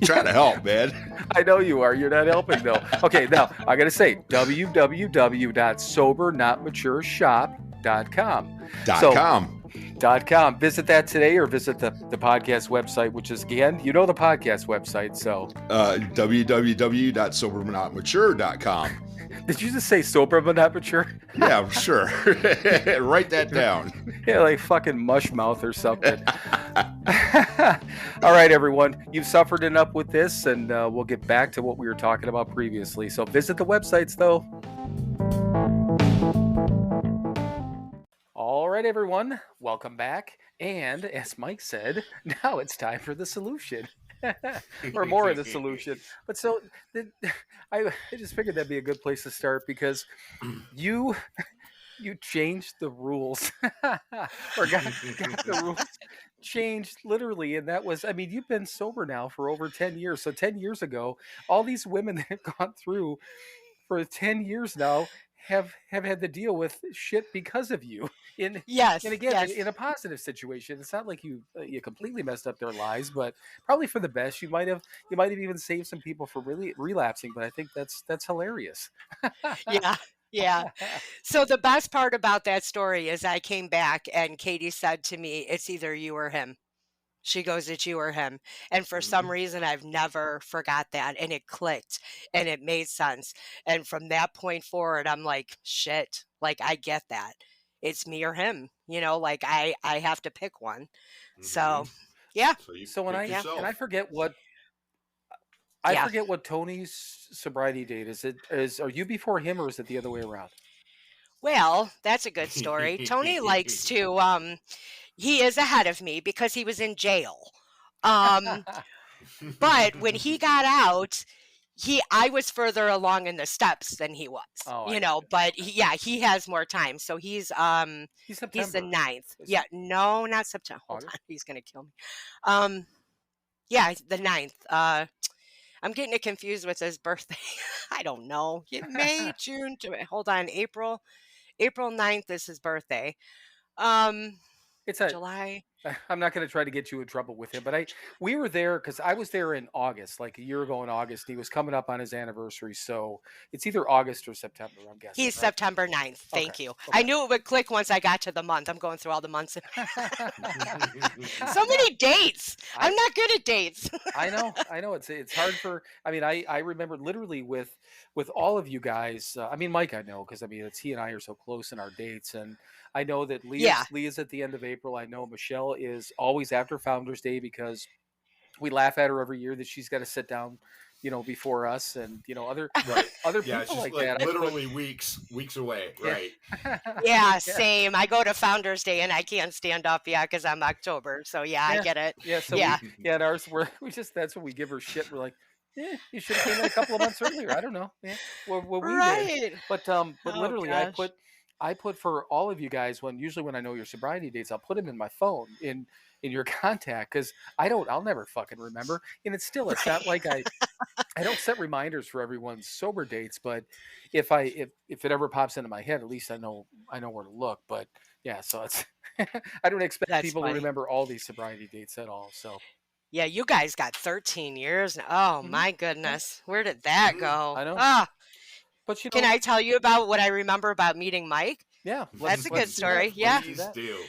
Speaker 5: Trying to help, man.
Speaker 1: I know you are. You're not helping, though. Okay, now I got to say www.SoberNotMatureShop.com. .com. Visit that today, or visit the podcast website, which is, again, the podcast website. So
Speaker 5: www.SoberNotMature.com.
Speaker 1: Did you just say sober but not mature?
Speaker 5: Yeah, sure. Write that down.
Speaker 1: Yeah, like fucking mush mouth or something. All right, everyone. You've suffered enough with this, and we'll get back to what we were talking about previously. So visit the websites, though. All right, everyone, welcome back. And as Mike said, now it's time for the solution. Or more of the solution. But so I just figured that'd be a good place to start, because you changed the rules or got the rules changed literally. And that was, I mean, you've been sober now for over 10 years. So 10 years ago, all these women that have gone through for 10 years now have had to deal with shit because of you. In a positive situation. It's not like you completely messed up their lives, but probably for the best. You might have even saved some people from really relapsing. But I think that's hilarious.
Speaker 4: Yeah. So the best part about that story is I came back and Katie said to me, "It's either you or him." She goes, "It's you or him." And for some reason, I've never forgot that. And it clicked and it made sense. And from that point forward, I'm like, shit, like I get that. It's me or him, like I have to pick one. So, yeah.
Speaker 1: So when I forget what Tony's sobriety date is. Are you before him, or is it the other way around?
Speaker 4: Well, that's a good story. Tony likes to he is ahead of me because he was in jail. But when he got out, I was further along in the steps than he was, but he has more time. So he's the 9th. Yeah, no, not September. Hold on. He's going to kill me. The 9th. I'm getting it confused with his birthday. I don't know. May, June, hold on. April 9th is his birthday. It's July.
Speaker 1: I'm not going to try to get you in trouble with him, but we were there because I was there in August, like a year ago in August. He was coming up on his anniversary, so it's either August or September, I'm guessing.
Speaker 4: He's right? September 9th. Thank you. Okay. I knew it would click once I got to the month. I'm going through all the months. So many dates. I'm not good at dates.
Speaker 1: I know. It's hard for. I mean, I remember literally with all of you guys. Mike, I know, because it's he and I are so close in our dates, and I know that Leah's at the end of April. I know Michelle is always after Founders Day, because we laugh at her every year that she's got to sit down before us, and other
Speaker 5: Right.
Speaker 1: other
Speaker 5: Yeah, it's
Speaker 1: people
Speaker 5: just
Speaker 1: like that.
Speaker 5: literally weeks away.
Speaker 1: Yeah.
Speaker 5: Right.
Speaker 4: Yeah, same. I go to Founders Day and I can't stand up yet because I'm October. So yeah, I get it.
Speaker 1: Yeah, so
Speaker 4: Yeah.
Speaker 1: and ours we just that's when we give her shit. We're like, you should have came in a couple of months earlier. I don't know, what we did,
Speaker 4: Right.
Speaker 1: but
Speaker 4: Oh
Speaker 1: literally,
Speaker 4: gosh.
Speaker 1: I put for all of you guys usually when I know your sobriety dates, I'll put them in my phone in your contact because I'll never fucking remember, and it's not like I don't set reminders for everyone's sober dates, but if it ever pops into my head, at least I know where to look. But yeah, so it's I don't expect
Speaker 4: That's
Speaker 1: people to
Speaker 4: funny.
Speaker 1: remember all these sobriety dates at all. So
Speaker 4: Yeah, you guys got 13 years. Oh
Speaker 1: Mhm.
Speaker 4: my goodness. Where did that go?
Speaker 1: I know,
Speaker 4: Ah,
Speaker 1: but
Speaker 4: can I tell you about what I remember about meeting Mike?
Speaker 1: yeah,
Speaker 4: That's a good
Speaker 1: let's do that.
Speaker 4: story. Yeah.
Speaker 1: Let's do
Speaker 5: Please
Speaker 1: that.
Speaker 5: do.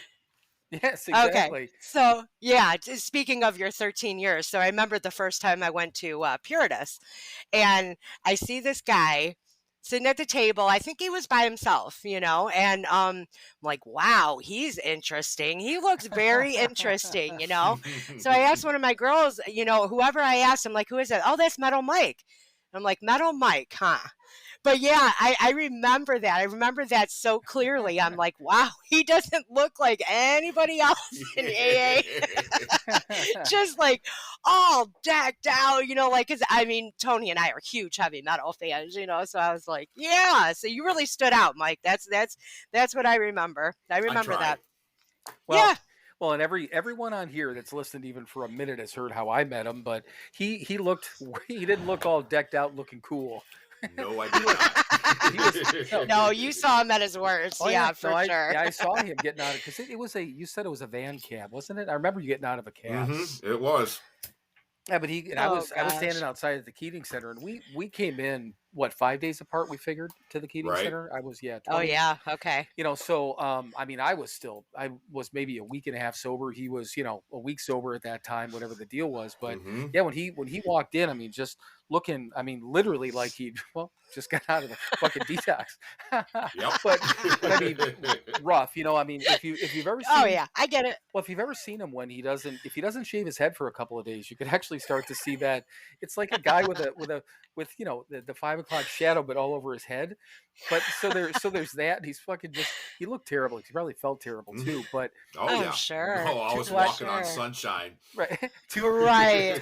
Speaker 1: Yes,
Speaker 4: Okay.
Speaker 1: exactly.
Speaker 4: So, yeah, speaking of your 13 years, so I remember the first time I went to Puritas, and I see this guy sitting at the table. I think he was by himself, and I'm like, wow, he's interesting. He looks very interesting. So I asked one of my girls, whoever I asked, I'm like, who is it? Oh, that's Metal Mike. I'm like, Metal Mike, huh? But yeah, I remember that. I remember that so clearly. I'm like, wow, he doesn't look like anybody else in AA. Just like all decked out, because I mean, Tony and I are huge heavy metal fans, so I was like, yeah, so you really stood out, Mike. That's what I remember. I remember
Speaker 5: try.
Speaker 4: that.
Speaker 1: Well,
Speaker 4: Yeah.
Speaker 1: well, and everyone on here that's listened even for a minute has heard how I met him, but he didn't look all decked out, looking cool.
Speaker 5: No, I did not.
Speaker 4: No, you saw him at his worst.
Speaker 1: Oh,
Speaker 4: yeah, for
Speaker 1: no,
Speaker 4: sure.
Speaker 1: I saw him getting out of because it was you said it was a van cab, wasn't it? I remember you getting out of a cab.
Speaker 5: It was.
Speaker 1: Yeah, but I was
Speaker 4: gosh.
Speaker 1: standing outside at the Keating Center, and we came in 5 days apart. We figured to the Keating
Speaker 5: Right.
Speaker 1: Center. I was 20,
Speaker 4: Oh yeah, okay.
Speaker 1: So I mean, I was maybe a week and a half sober. He was a week sober at that time, whatever the deal was. But yeah, when he walked in, I mean, just looking, I mean, literally like he just got out of the fucking detox.
Speaker 5: Yep.
Speaker 1: but I mean, rough. I mean, if you've ever seen,
Speaker 4: Oh yeah, I get it.
Speaker 1: well, if you've ever seen him when if he doesn't shave his head for a couple of days, you could actually start to see that it's like a guy with the 5 o'clock shadow, but all over his head. But so there's that. And he's fucking he looked terrible. He probably felt terrible too. But
Speaker 4: Oh,
Speaker 5: yeah.
Speaker 4: sure.
Speaker 5: Oh, I was
Speaker 4: Too
Speaker 5: walking
Speaker 4: sure.
Speaker 5: on sunshine.
Speaker 1: right,
Speaker 4: Right.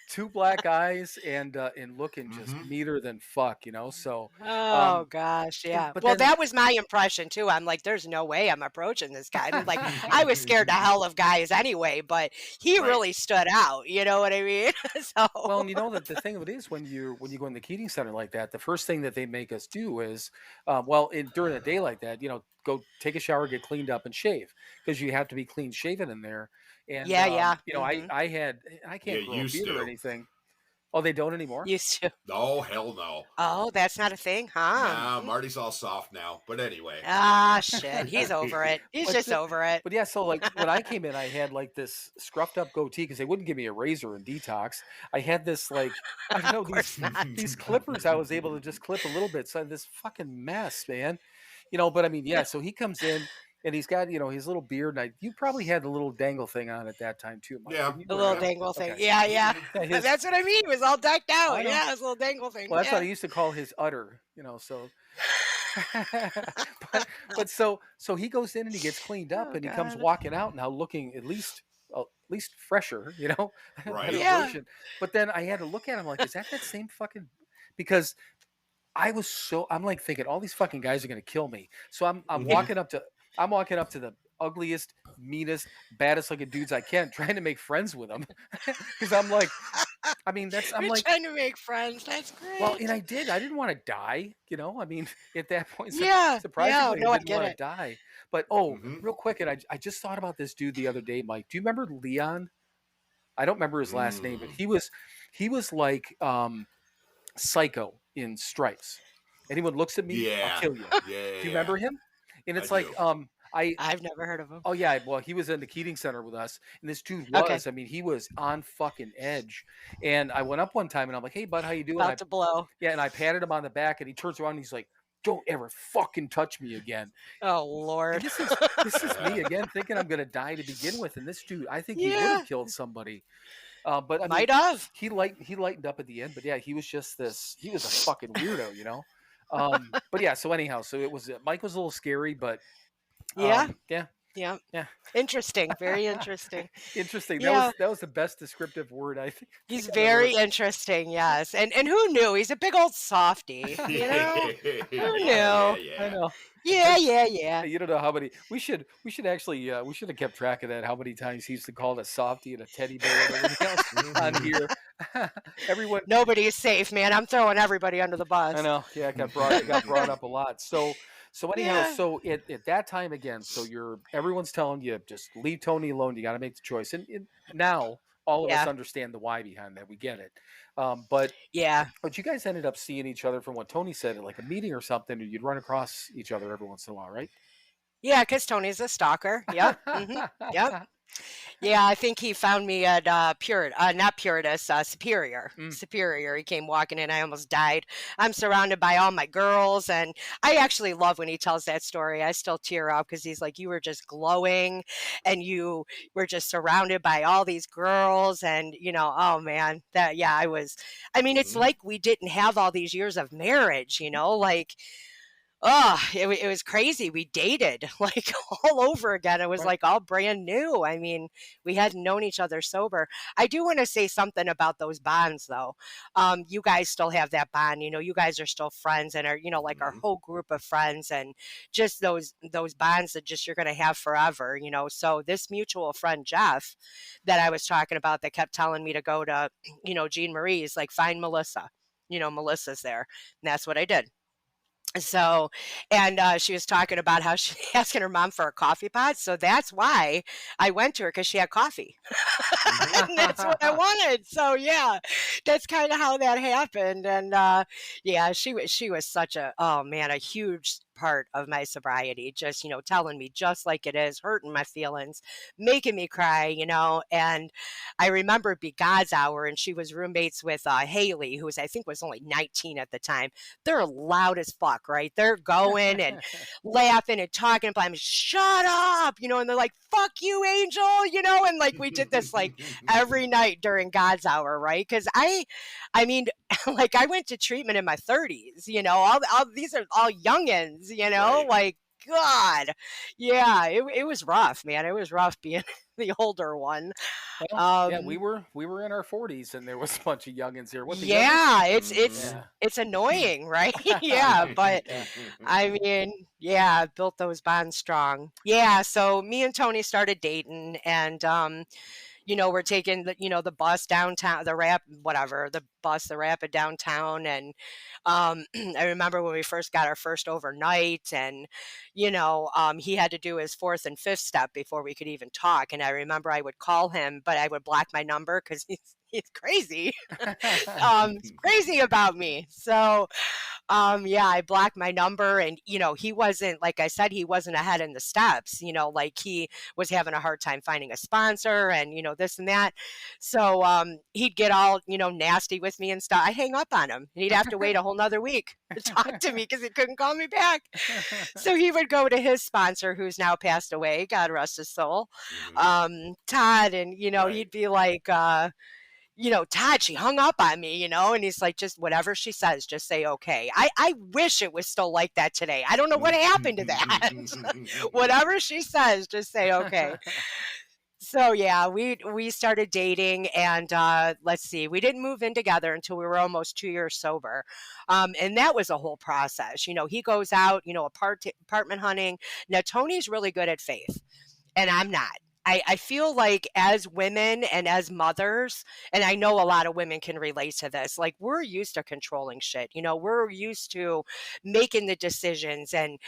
Speaker 1: two black eyes and looking just meaner than fuck. So
Speaker 4: Oh gosh, yeah.
Speaker 1: but
Speaker 4: Well,
Speaker 1: then-
Speaker 4: that was my impression too. I'm like, there's no way I'm approaching this guy. I mean, like, I was scared to hell of guys anyway, but he
Speaker 5: Right.
Speaker 4: really stood out. You know what I mean? So
Speaker 1: well, and that the thing of it is when you go in the Keating Center like that, the first thing that they make us do is, during a day like that, go take a shower, get cleaned up, and shave because you have to be clean shaven in there. And
Speaker 4: yeah.
Speaker 1: I can't grow a
Speaker 5: used
Speaker 1: beard or
Speaker 5: to.
Speaker 1: anything. Oh, they don't anymore?
Speaker 4: used to.
Speaker 5: Oh, hell no.
Speaker 4: Oh, that's not a thing, huh?
Speaker 5: Nah, Marty's all soft now. But anyway.
Speaker 4: Ah, shit. He's over it. He's
Speaker 1: But
Speaker 4: just
Speaker 1: the-
Speaker 4: over it.
Speaker 1: But yeah, so like when I came in, I had like this scruffed up goatee because they wouldn't give me a razor in detox. I had this like I don't know
Speaker 4: Of course not.
Speaker 1: these clippers I was able to just clip a little bit. So I had this fucking mess, man. But I mean, yeah. So he comes in and he's got his little beard. And you probably had the little dangle thing on at that time too, Mike.
Speaker 5: Yeah.
Speaker 1: didn't you?
Speaker 4: The little
Speaker 5: Yeah.
Speaker 4: dangle thing.
Speaker 1: Okay.
Speaker 4: Yeah.
Speaker 1: Yeah, his-
Speaker 4: That's what I mean. He was all decked out.
Speaker 1: I know.
Speaker 4: Yeah, his little dangle thing.
Speaker 1: Well, that's
Speaker 4: yeah.
Speaker 1: what I used to call his udder, so. but so he goes in and he gets cleaned up
Speaker 4: Oh,
Speaker 1: and he comes
Speaker 4: God.
Speaker 1: walking out now looking at least fresher,
Speaker 5: Right.
Speaker 1: better
Speaker 4: Yeah.
Speaker 1: version. But then I had to look at him like, is that same fucking? Because I'm like thinking all these fucking guys are gonna kill me. So I'm walking up to the ugliest, meanest, baddest looking dudes I can, trying to make friends with them. Because I'm like, I mean, I'm
Speaker 4: You're
Speaker 1: like,
Speaker 4: trying to make friends. That's great.
Speaker 1: well, and I didn't want to die, I mean, at that point,
Speaker 4: Yeah,
Speaker 1: surprisingly,
Speaker 4: no, I
Speaker 1: I didn't
Speaker 4: get
Speaker 1: want
Speaker 4: it.
Speaker 1: to die. But real quick, and I just thought about this dude the other day, Mike. Do you remember Leon? I don't remember his last name, but he was like Psycho in Stripes. Anyone looks at me,
Speaker 5: Yeah.
Speaker 1: I'll kill you.
Speaker 5: Yeah.
Speaker 1: Do you remember him? And it's
Speaker 5: I
Speaker 1: like,
Speaker 5: do.
Speaker 4: I've never heard of him.
Speaker 1: oh yeah, well, he was in the Keating Center with us, and this dude was,
Speaker 4: Okay.
Speaker 1: I mean, he was on fucking edge. And I went up one time, and I'm like, hey, bud, how you doing?
Speaker 4: About to blow.
Speaker 1: Yeah, and I patted him on the back, and he turns around, and he's like, don't ever fucking touch me again.
Speaker 4: Oh
Speaker 1: And
Speaker 4: Lord.
Speaker 1: this is me again, thinking I'm gonna die to begin with, and this dude, I think he would
Speaker 4: Yeah.
Speaker 1: have killed somebody. But I
Speaker 4: Might
Speaker 1: mean,
Speaker 4: have.
Speaker 1: he lightened up at the end. But yeah, he was just this. He was a fucking weirdo, you know. But yeah. So anyhow, so it was Mike was a little scary, but
Speaker 4: Yeah.
Speaker 1: yeah,
Speaker 4: Yeah.
Speaker 1: yeah.
Speaker 4: Interesting. Very interesting.
Speaker 1: Interesting.
Speaker 4: Yeah.
Speaker 1: That was the best descriptive word I think
Speaker 4: He's
Speaker 1: I've ever.
Speaker 4: very interesting, yes. And who knew? He's a big old softy, you know? Who knew?
Speaker 1: I know.
Speaker 4: Yeah, yeah, yeah.
Speaker 1: You don't know how many. We should actually we should have kept track of that. How many times he used to call it a softie and a teddy bear and everything else on here. Everyone.
Speaker 4: Nobody is safe, man. I'm throwing everybody under the bus.
Speaker 1: I know. Yeah, it got brought up a lot. So anyhow,
Speaker 4: Yeah.
Speaker 1: so at that time again, so everyone's telling you just leave Tony alone. You got to make the choice. And now all of us
Speaker 4: Yeah.
Speaker 1: understand the why behind that. We get it. But
Speaker 4: Yeah.
Speaker 1: you guys ended up seeing each other from what Tony said at like a meeting or something, or you'd run across each other every once in a while, right?
Speaker 4: Yeah, because Tony's a stalker. Yep. Yep. Yeah, I think he found me at not Puritas, Superior. Superior. He came walking in. I almost died. I'm surrounded by all my girls, and I actually love when he tells that story. I still tear up because he's like, you were just glowing, and you were just surrounded by all these girls, and oh man, I was. I mean, it's like we didn't have all these years of marriage, like. Oh, it was crazy. We dated like all over again. It was like all brand new. I mean, we hadn't known each other sober. I do want to say something about those bonds, though. You guys still have that bond. You guys are still friends and are, like our whole group of friends, and just those bonds that just you're going to have forever. So this mutual friend Jeff, that I was talking about, that kept telling me to go to, Jean Marie's, like find Melissa. Melissa's there, and that's what I did. So, and she was talking about how she's asking her mom for a coffee pot. So that's why I went to her, because she had coffee. And that's what I wanted. So yeah, that's kind of how that happened. And yeah, she was such a huge part of my sobriety, just telling me just like it is, hurting my feelings, making me cry, and I remember it'd be God's hour, and she was roommates with Haley, who I think was only 19 at the time. They're loud as fuck, right? They're going and laughing and talking about me, shut up, and they're like, fuck you, Angel, and like we did this like every night during God's hour, right? Because I mean, like I went to treatment in my 30s, all these are all youngins, like God, yeah, it was rough, man. It was rough being the older one.
Speaker 1: Yeah, we were in our 40s, and there was a bunch of youngins here. What the
Speaker 4: it's annoying, right? Yeah, but I mean, yeah, built those bonds strong. Yeah, so me and Tony started dating, and we're taking the bus downtown, the rapid downtown. And I remember when we first got our first overnight, and, he had to do his fourth and fifth step before we could even talk. And I remember I would call him, but I would block my number because he's crazy. He's crazy about me. So, yeah, I blocked my number, and, he wasn't, like I said, he wasn't ahead in the steps, like he was having a hard time finding a sponsor and, this and that. So, he'd get all, nasty with me and stuff. I hang up on him, and he'd have to wait a whole nother week to talk to me because he couldn't call me back. So he would go to his sponsor, who's now passed away, God rest his soul, Todd. And, he'd be like, Todd, she hung up on me, and he's like, just whatever she says, just say okay. I wish it was still like that today. I don't know what happened to that. Whatever she says, just say okay. So yeah, we started dating, and let's see, we didn't move in together until we were almost 2 years sober, and that was a whole process. He goes out, apartment hunting. Now Tony's really good at faith, and I'm not. I feel like as women and as mothers, and I know a lot of women can relate to this, like we're used to controlling shit. We're used to making the decisions and,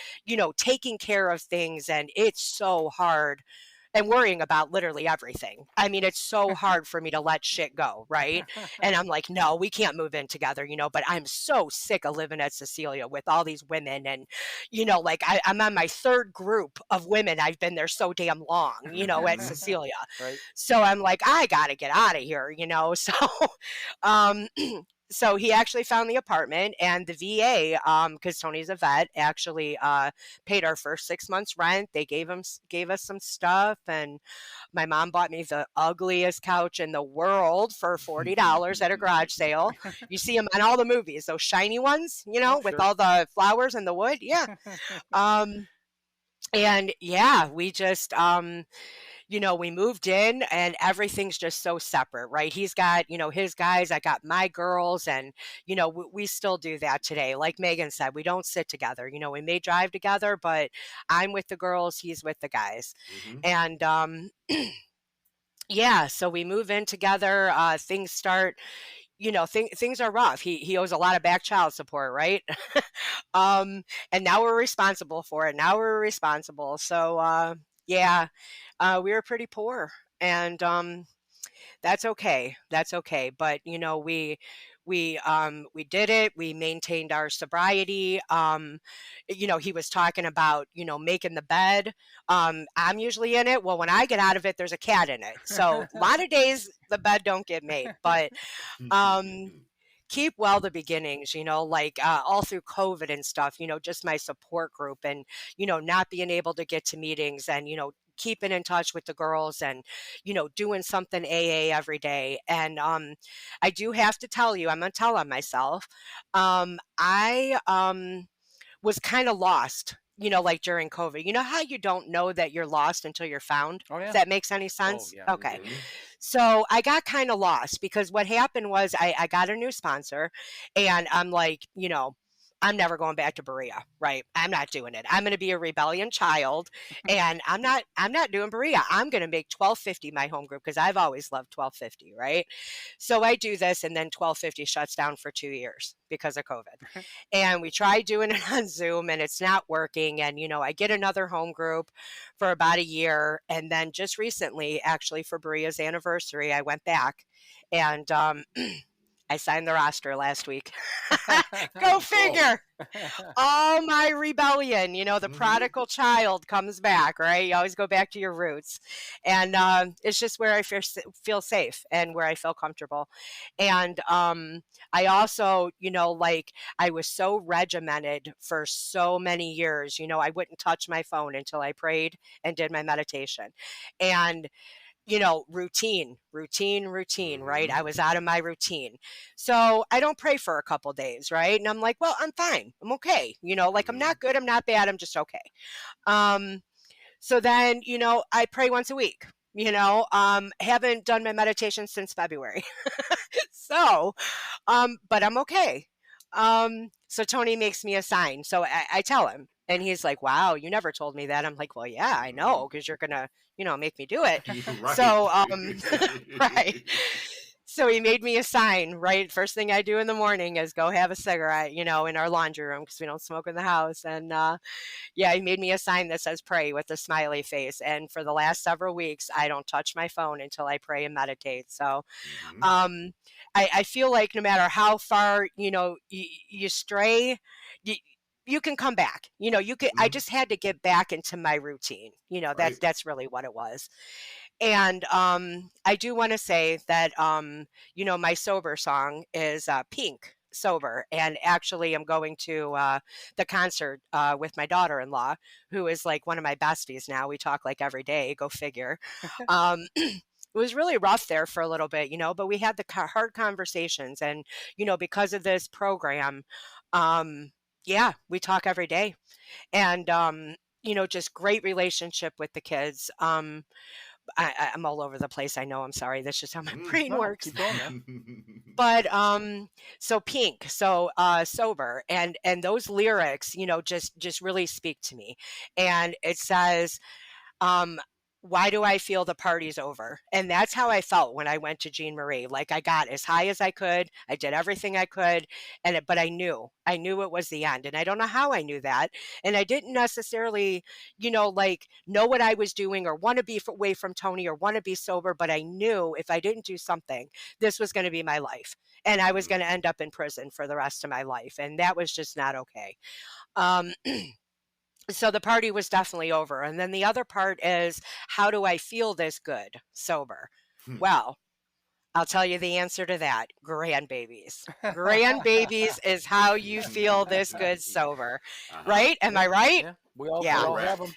Speaker 4: taking care of things. And it's so hard, and worrying about literally everything. I mean, it's so hard for me to let shit go, right? And I'm like, no, we can't move in together, but I'm so sick of living at Cecilia with all these women. And, like I'm on my third group of women. I've been there so damn long, at Cecilia.
Speaker 1: Right.
Speaker 4: So I'm like, I got to get out of here, So So he actually found the apartment, and the VA, because Tony's a vet, actually paid our first 6 months rent. They gave us some stuff, and my mom bought me the ugliest couch in the world for $40 at a garage sale. You see them on all the movies, those shiny ones, with
Speaker 1: Sure.
Speaker 4: all the flowers and the wood. Yeah. And yeah, we just we moved in, and everything's just so separate, right? He's got, his guys, I got my girls, and, we still do that today. Like Megan said, we don't sit together. We may drive together, but I'm with the girls, he's with the guys. And, yeah, so we move in together. Things start, things are rough. He owes a lot of back child support, right? And now we're responsible for it. Now we're responsible. So, yeah, we were pretty poor, and that's okay. That's okay. But we did it. We maintained our sobriety. He was talking about making the bed. I'm usually in it. Well, when I get out of it, there's a cat in it. So a lot of days the bed don't get made, but keep well the beginnings, like all through COVID and stuff, just my support group, and, not being able to get to meetings, and, keeping in touch with the girls, and, doing something AA every day. And I do have to tell you, I'm going to tell on myself. I was kind of lost, like during COVID. You know how you don't know that you're lost until you're found?
Speaker 1: Oh, yeah.
Speaker 4: If that makes any sense?
Speaker 1: yeah.
Speaker 4: Okay. So I got kind of lost, because what happened was I got a new sponsor, and I'm like, I'm never going back to Berea, right? I'm not doing it. I'm going to be a rebellion child, and I'm not doing Berea. I'm going to make 1250 my home group, because I've always loved 1250, right? So I do this, and then 1250 shuts down for 2 years because of COVID. And we tried doing it on Zoom, and it's not working. And, I get another home group for about a year. And then just recently, actually for Berea's anniversary, I went back, and I signed the roster last week. Go figure. All my rebellion, the prodigal child comes back, right? You always go back to your roots. And it's just where I feel safe, and where I feel comfortable. And I also, I was so regimented for so many years. I wouldn't touch my phone until I prayed and did my meditation. And routine, right? I was out of my routine. So I don't pray for a couple days, right? And I'm like, well, I'm fine. I'm okay. I'm not good. I'm not bad. I'm just okay. So then, I pray once a week. Haven't done my meditation since February. So, but I'm okay. So Tony makes me a sign. So I tell him, and he's like, wow, you never told me that. I'm like, well, yeah, I know, because you're going to, make me do it.
Speaker 5: Right.
Speaker 4: So, right. So he made me a sign, right? First thing I do in the morning is go have a cigarette, in our laundry room, because we don't smoke in the house. And yeah, he made me a sign that says pray with a smiley face. And for the last several weeks, I don't touch my phone until I pray and meditate. So I feel like no matter how far, you stray, you can come back. You could. I just had to get back into my routine. That's really what it was. And I do want to say that my sober song is Pink Sober, and actually I'm going to the concert with my daughter-in-law, who is like one of my besties now. We talk like every day. Go figure. It was really rough there for a little bit, but we had the hard conversations, and because of this program, yeah, we talk every day, and just great relationship with the kids. I'm all over the place. I know. I'm sorry. That's just how my brain works.
Speaker 1: Keep going, man.
Speaker 4: But so Pink, so sober, and those lyrics, just really speak to me. And it says, why do I feel the party's over? And that's how I felt when I went to Jean Marie. Like, I got as high as I could. I did everything I could. But I knew it was the end. And I don't know how I knew that. And I didn't necessarily, know what I was doing, or want to be away from Tony, or want to be sober. But I knew if I didn't do something, this was going to be my life. And I was going to end up in prison for the rest of my life. And that was just not okay. So the party was definitely over. And then the other part is, how do I feel this good sober? Well, I'll tell you the answer to that. Grandbabies. Grandbabies is how you feel this good sober. Right? Am I right?
Speaker 1: Yeah. We all
Speaker 3: Correct.
Speaker 1: have them.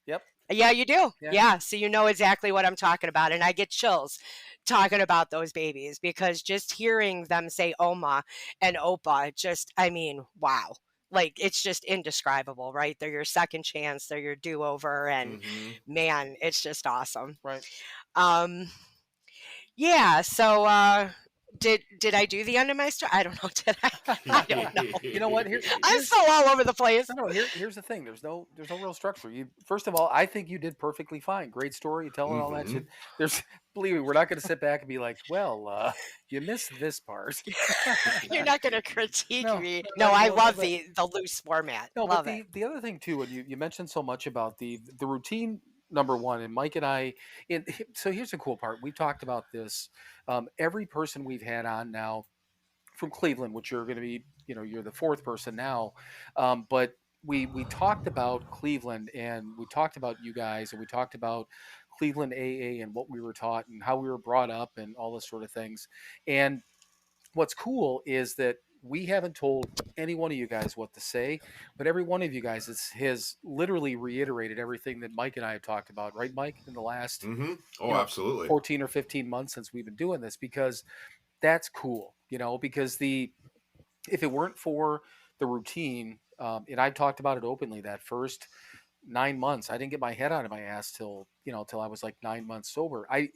Speaker 1: Yep.
Speaker 4: Yeah, you do.
Speaker 1: Yeah.
Speaker 4: Yeah. So you know exactly what I'm talking about. And I get chills talking about those babies because just hearing them say Oma and Opa, just, I mean, wow. Like it's just indescribable, right? They're your second chance, they're your do-over, and man, it's just awesome.
Speaker 1: Right.
Speaker 4: Yeah, so did I do the end of my story? I don't know. Did I? I don't know.
Speaker 1: You know what?
Speaker 4: I'm so all over the place.
Speaker 1: No, here's the thing. There's no real structure. First of all, I think you did perfectly fine. Great story, telling all that shit. Believe me, we're not going to sit back and be like, well, you missed this part.
Speaker 4: You're not going to critique me.
Speaker 1: No,
Speaker 4: I love the loose format.
Speaker 1: No,
Speaker 4: love
Speaker 1: but
Speaker 4: it.
Speaker 1: The other thing too, and you mentioned so much about the routine. Number one, and Mike and I, so here's the cool part. We've talked about this. Every person we've had on now from Cleveland, which you're going to be, you're the fourth person now, but we talked about Cleveland, and we talked about you guys, and we talked about Cleveland AA and what we were taught and how we were brought up and all this sort of things. And what's cool is that we haven't told any one of you guys what to say, but every one of you guys has literally reiterated everything that Mike and I have talked about, right, Mike, in the last
Speaker 5: absolutely
Speaker 1: 14 or 15 months since we've been doing this, because that's cool, because if it weren't for the routine, and I've talked about it openly, that first 9 months, I didn't get my head out of my ass till I was like 9 months sober. And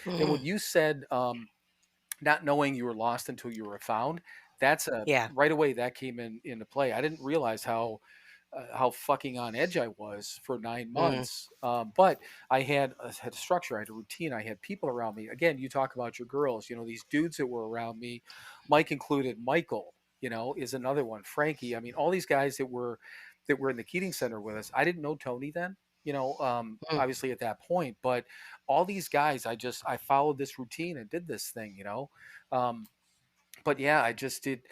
Speaker 1: when you said, not knowing you were lost until you were found, that's right away that came into play. I didn't realize how fucking on edge I was for 9 months. But I had a structure, I had a routine, I had people around me. Again, you talk about your girls, these dudes that were around me, Mike included. Michael, is another one. Frankie. I mean, all these guys that were in the Keating Center with us. I didn't know Tony then, obviously at that point, but all these guys, I followed this routine and did this thing, but yeah, I just did.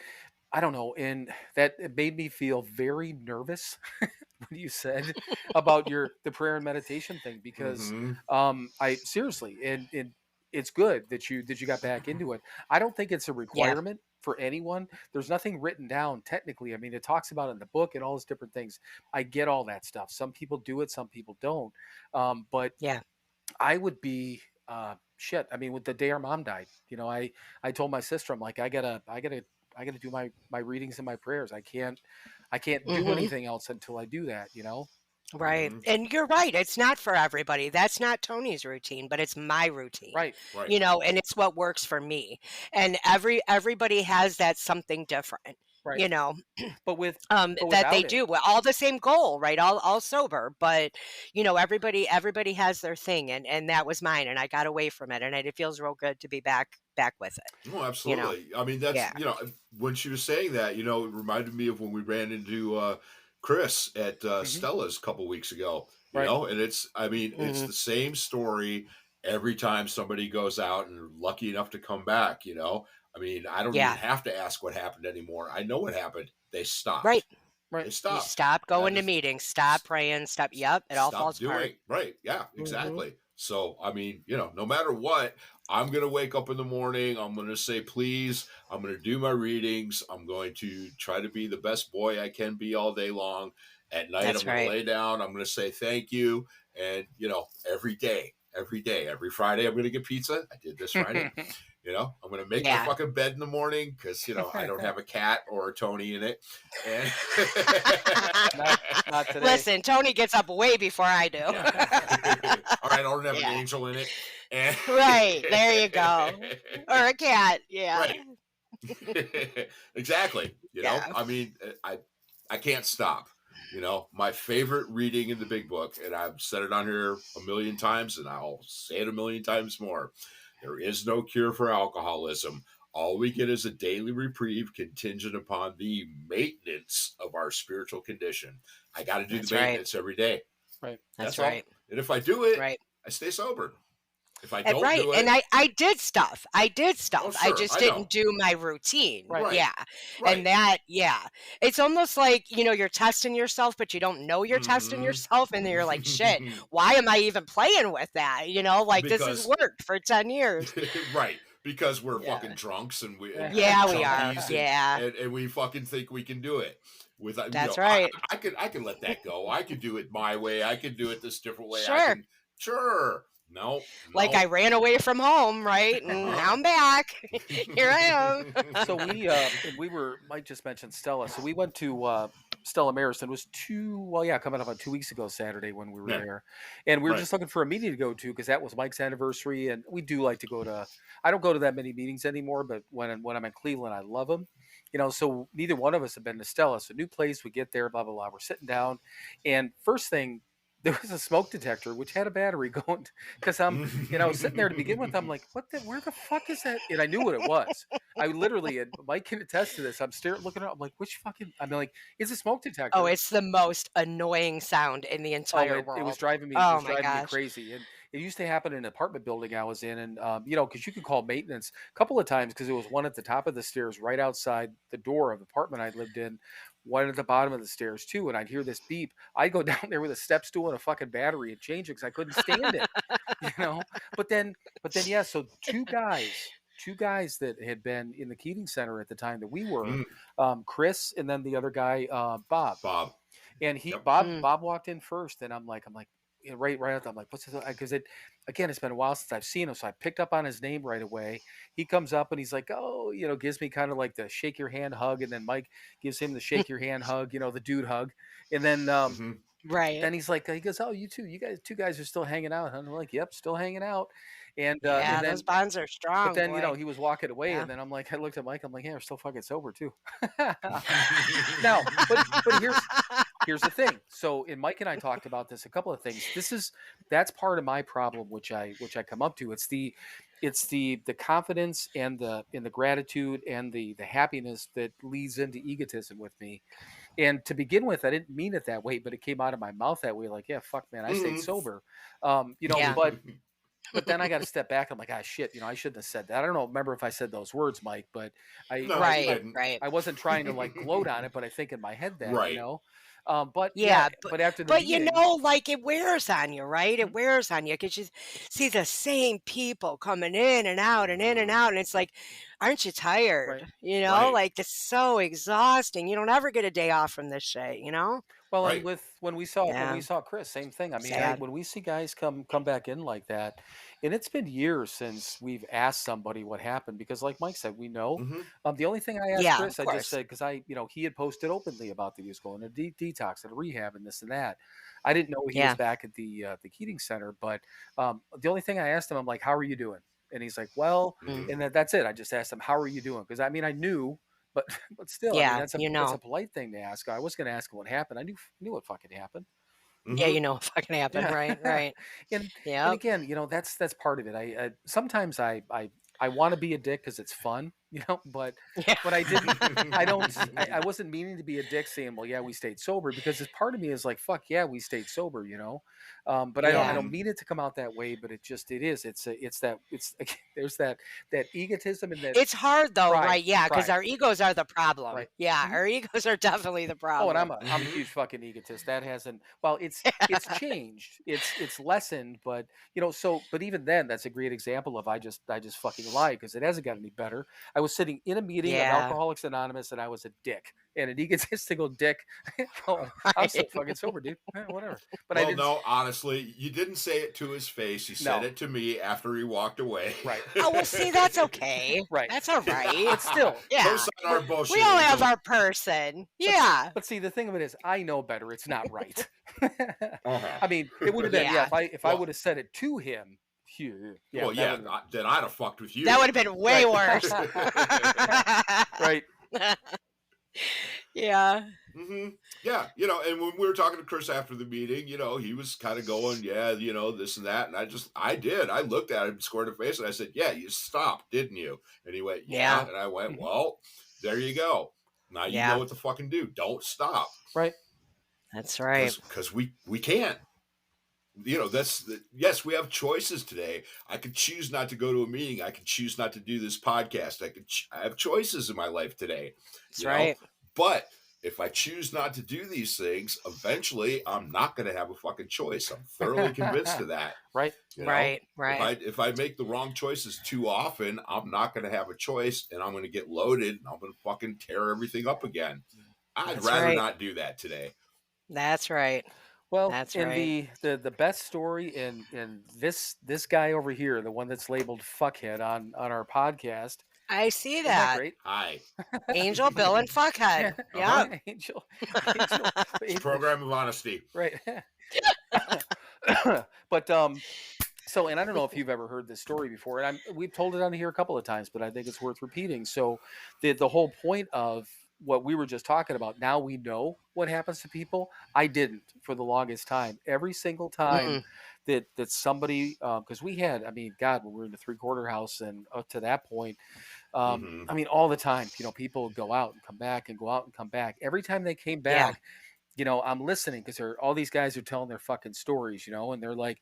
Speaker 1: I don't know. And that it made me feel very nervous when you said about the prayer and meditation thing, because I seriously, and it's good that you got back into it. I don't think it's a requirement for anyone. There's nothing written down technically. I mean, it talks about it in the book and all those different things. I get all that stuff. Some people do it, some people don't. But I would be shit. I mean, with the day our mom died, I told my sister, I'm like, I gotta do my readings and my prayers. I can't do anything else until I do that,
Speaker 4: Right. And you're right. It's not for everybody. That's not Tony's routine, but it's my routine.
Speaker 1: Right.
Speaker 4: And it's what works for me. And everybody has that something different.
Speaker 1: Right. But
Speaker 4: that they do all the same goal, right? All sober, but everybody has their thing, and that was mine, and I got away from it, and it feels real good to be back with it.
Speaker 5: Oh, absolutely. I mean, that's when she was saying that, it reminded me of when we ran into Chris at Stella's a couple weeks ago, and it's the same story every time somebody goes out and lucky enough to come back, I mean, I don't even have to ask what happened anymore. I know what happened. They stopped.
Speaker 4: Right.
Speaker 5: They stopped.
Speaker 4: You stop going to meetings. Stop praying. Stop. Yep. It all falls apart.
Speaker 5: Right. Yeah, exactly. So, I mean, no matter what, I'm going to wake up in the morning. I'm going to say, please. I'm going to do my readings. I'm going to try to be the best boy I can be all day long. At night, I'm going to lay down. I'm going to say thank you. And, every day, every Friday, I'm going to get pizza. I did this Friday. I'm going to make my fucking bed in the morning because, I don't have a cat or a Tony in it. And
Speaker 1: not today.
Speaker 4: Listen, Tony gets up way before I do.
Speaker 5: All right, I don't have an angel in it. And
Speaker 4: right, there you go. Or a cat,
Speaker 5: Right. Exactly. I mean, I can't stop. My favorite reading in the big book, and I've said it on here a million times, and I'll say it a million times more. There is no cure for alcoholism. All we get is a daily reprieve contingent upon the maintenance of our spiritual condition. I got to do the maintenance every day.
Speaker 1: Right.
Speaker 4: That's right.
Speaker 5: And if I do it, I stay sober. If I don't do it,
Speaker 4: and I did stuff. Oh, sure, I just didn't do my routine.
Speaker 5: Right.
Speaker 4: Yeah. Right. And that, it's almost like, you're testing yourself, but you don't know you're testing yourself. And then you're like, shit, why am I even playing with that? This has worked for 10 years.
Speaker 5: Right. because we're fucking drunks and we
Speaker 4: we are.
Speaker 5: And we fucking think we can do it. Without,
Speaker 4: That's right.
Speaker 5: I can let that go. I can do it my way. I can do it this different way.
Speaker 4: Sure.
Speaker 5: No.
Speaker 4: Like I ran away from home, right? And now I'm back. Here I am.
Speaker 1: So we were, Mike just mentioned Stella. So we went to Stella Maris, and it was coming up on 2 weeks ago Saturday when we were there. And we were just looking for a meeting to go to because that was Mike's anniversary. And we do like to go to, I don't go to that many meetings anymore, but when I'm in Cleveland, I love them. So neither one of us have been to Stella. So new place, we get there, blah, blah, blah. We're sitting down. And first thing, there was a smoke detector which had a battery going because I was sitting there to begin with. I'm like, where the fuck is that? And I knew what it was. I literally, and Mike can attest to this. I'm looking at it. I'm like, it's a smoke detector.
Speaker 4: Oh, it's the most annoying sound in the entire world.
Speaker 1: It was driving me.
Speaker 4: Oh,
Speaker 1: me crazy. And it used to happen in an apartment building I was in. And, because you could call maintenance a couple of times because there was one at the top of the stairs right outside the door of the apartment I lived in. One at the bottom of the stairs too, and I'd hear this beep. I'd go down there with a step stool and a fucking battery and change it because I couldn't stand it, But then, yeah. So two guys that had been in the Keating Center at the time that we were, Chris, and then the other guy, Bob, and Bob walked in first, and I'm like. Right after, I'm like, what's this? Because it's been a while since I've seen him, so I picked up on his name right away. He comes up and he's like, oh, gives me kind of like the shake your hand hug, and then Mike gives him the shake your hand hug, the dude hug, and then
Speaker 4: right.
Speaker 1: Then he's like, he goes, oh, you two guys are still hanging out, and I'm like, yep, still hanging out, and
Speaker 4: and then, those bonds are strong.
Speaker 1: But then he was walking away, and then I'm like, I looked at Mike, I'm like, yeah, we're still fucking sober too. Now, but here's the thing. So, and Mike and I talked about this, a couple of things. That's part of my problem, which I come up to. It's the confidence and the gratitude and the happiness that leads into egotism with me. And to begin with, I didn't mean it that way, but it came out of my mouth that way. Like, yeah, fuck, man, I stayed sober. But then I got to step back. I'm like, shit, I shouldn't have said that. I don't remember if I said those words, Mike, but I wasn't trying to like gloat on it, but I think in my head that, but after the meeting,
Speaker 4: like it wears on you, right? It wears on you because you see the same people coming in and out and in and out, and it's like, aren't you tired?
Speaker 1: Right.
Speaker 4: Like it's so exhausting. You don't ever get a day off from this shit,
Speaker 1: Well, and when we saw Chris, same thing. I mean, when we see guys come back in like that, and it's been years since we've asked somebody what happened because, like Mike said, we know. The only thing I asked Chris, I just said because he had posted openly about that he was going to detox and rehab and this and that. I didn't know he was back at the Keating Center, but the only thing I asked him, I'm like, "How are you doing?" And he's like, "Well," and that's it. I just asked him, "How are you doing?" Because I knew. But still, that's a polite thing to ask. I was going to ask him what happened. I knew what fucking happened.
Speaker 4: Yeah, what fucking happened, right.
Speaker 1: And again, that's part of it. I sometimes I want to be a dick because it's fun, but I didn't. I wasn't meaning to be a dick saying, well, yeah, we stayed sober, because it's part of me is like, fuck yeah, we stayed sober, but I don't mean it to come out that way, but it is. There's that egotism and that.
Speaker 4: It's hard though,
Speaker 1: pride,
Speaker 4: right? Yeah, because our egos are the problem.
Speaker 1: Right.
Speaker 4: Yeah, our egos are definitely the problem.
Speaker 1: Oh, and I'm a huge fucking egotist. That hasn't. Well, it's changed. It's lessened, but but even then, that's a great example of I just fucking lie because it hasn't gotten any better. I was sitting in a meeting of Alcoholics Anonymous, and I was a dick. And an egotistical dick. I'm so fucking sober, dude. Whatever. But
Speaker 5: no, honestly, you didn't say it to his face. You said it to me after he walked away.
Speaker 1: Right.
Speaker 4: Oh, well, see, that's okay.
Speaker 1: Right.
Speaker 4: That's all right.
Speaker 1: But still,
Speaker 5: our bullshit.
Speaker 4: We all have our person. Yeah.
Speaker 1: But see, the thing of it is, I know better. It's not right. I mean, it would have been if I would have said it to him.
Speaker 5: Then I'd have fucked with you.
Speaker 4: That would have been way worse.
Speaker 1: Right.
Speaker 4: Yeah.
Speaker 5: Mm-hmm. Yeah. And when we were talking to Chris after the meeting, he was kind of going, this and that. And I looked at him square in the face and I said, yeah, you stopped, didn't you? And he went, yeah. And I went, well, there you go. Now you know what to fucking do. Don't stop.
Speaker 1: Right.
Speaker 4: That's right.
Speaker 5: Because we can't. Yes, we have choices today. I could choose not to go to a meeting. I could choose not to do this podcast. I have choices in my life today.
Speaker 4: That's right.
Speaker 5: But if I choose not to do these things, eventually I'm not going to have a fucking choice. I'm thoroughly convinced of that.
Speaker 1: Right.
Speaker 5: You know,
Speaker 4: Right.
Speaker 5: if I make the wrong choices too often, I'm not going to have a choice, and I'm going to get loaded, and I'm going to fucking tear everything up again. I'd
Speaker 4: That's
Speaker 5: rather
Speaker 4: right.
Speaker 5: not do that today.
Speaker 4: That's right.
Speaker 1: Well,
Speaker 4: That's
Speaker 1: in
Speaker 4: right.
Speaker 1: the best story in this guy over here, the one that's labeled fuckhead on our podcast,
Speaker 4: I see
Speaker 1: isn't that
Speaker 4: that.
Speaker 1: great?
Speaker 5: Hi.
Speaker 4: Angel, Bill, and Fuckhead.
Speaker 5: Uh-huh.
Speaker 4: Yeah.
Speaker 1: Angel,
Speaker 5: It's program of honesty.
Speaker 1: right. But so, and I don't know if you've ever heard this story before, and we've told it on here a couple of times, but I think it's worth repeating. So, the whole point of what we were just talking about, now we know what happens to people. I didn't for the longest time. Every single time
Speaker 4: Mm-mm.
Speaker 1: that somebody, because we had, I mean, God, when we were in the 3/4 house, and up to that point,
Speaker 5: Mm-hmm.
Speaker 1: I mean, all the time, people would go out and come back and go out and come back. Every time they came
Speaker 4: Yeah.
Speaker 1: back, I'm listening because all these guys are telling their fucking stories, and they're like,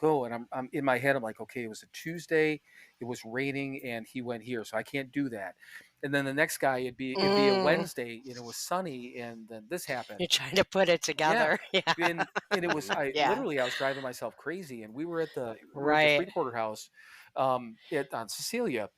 Speaker 1: oh, and I'm in my head, I'm like, okay, it was a Tuesday, it was raining, and he went here, so I can't do that. And then the next guy, it'd be a Wednesday, and it was sunny, and then this happened.
Speaker 4: You're trying to put it together. Yeah.
Speaker 1: And it was, I
Speaker 4: Yeah.
Speaker 1: was driving myself crazy, and we were at the
Speaker 4: Right.
Speaker 1: 3/4 house, on Cecilia.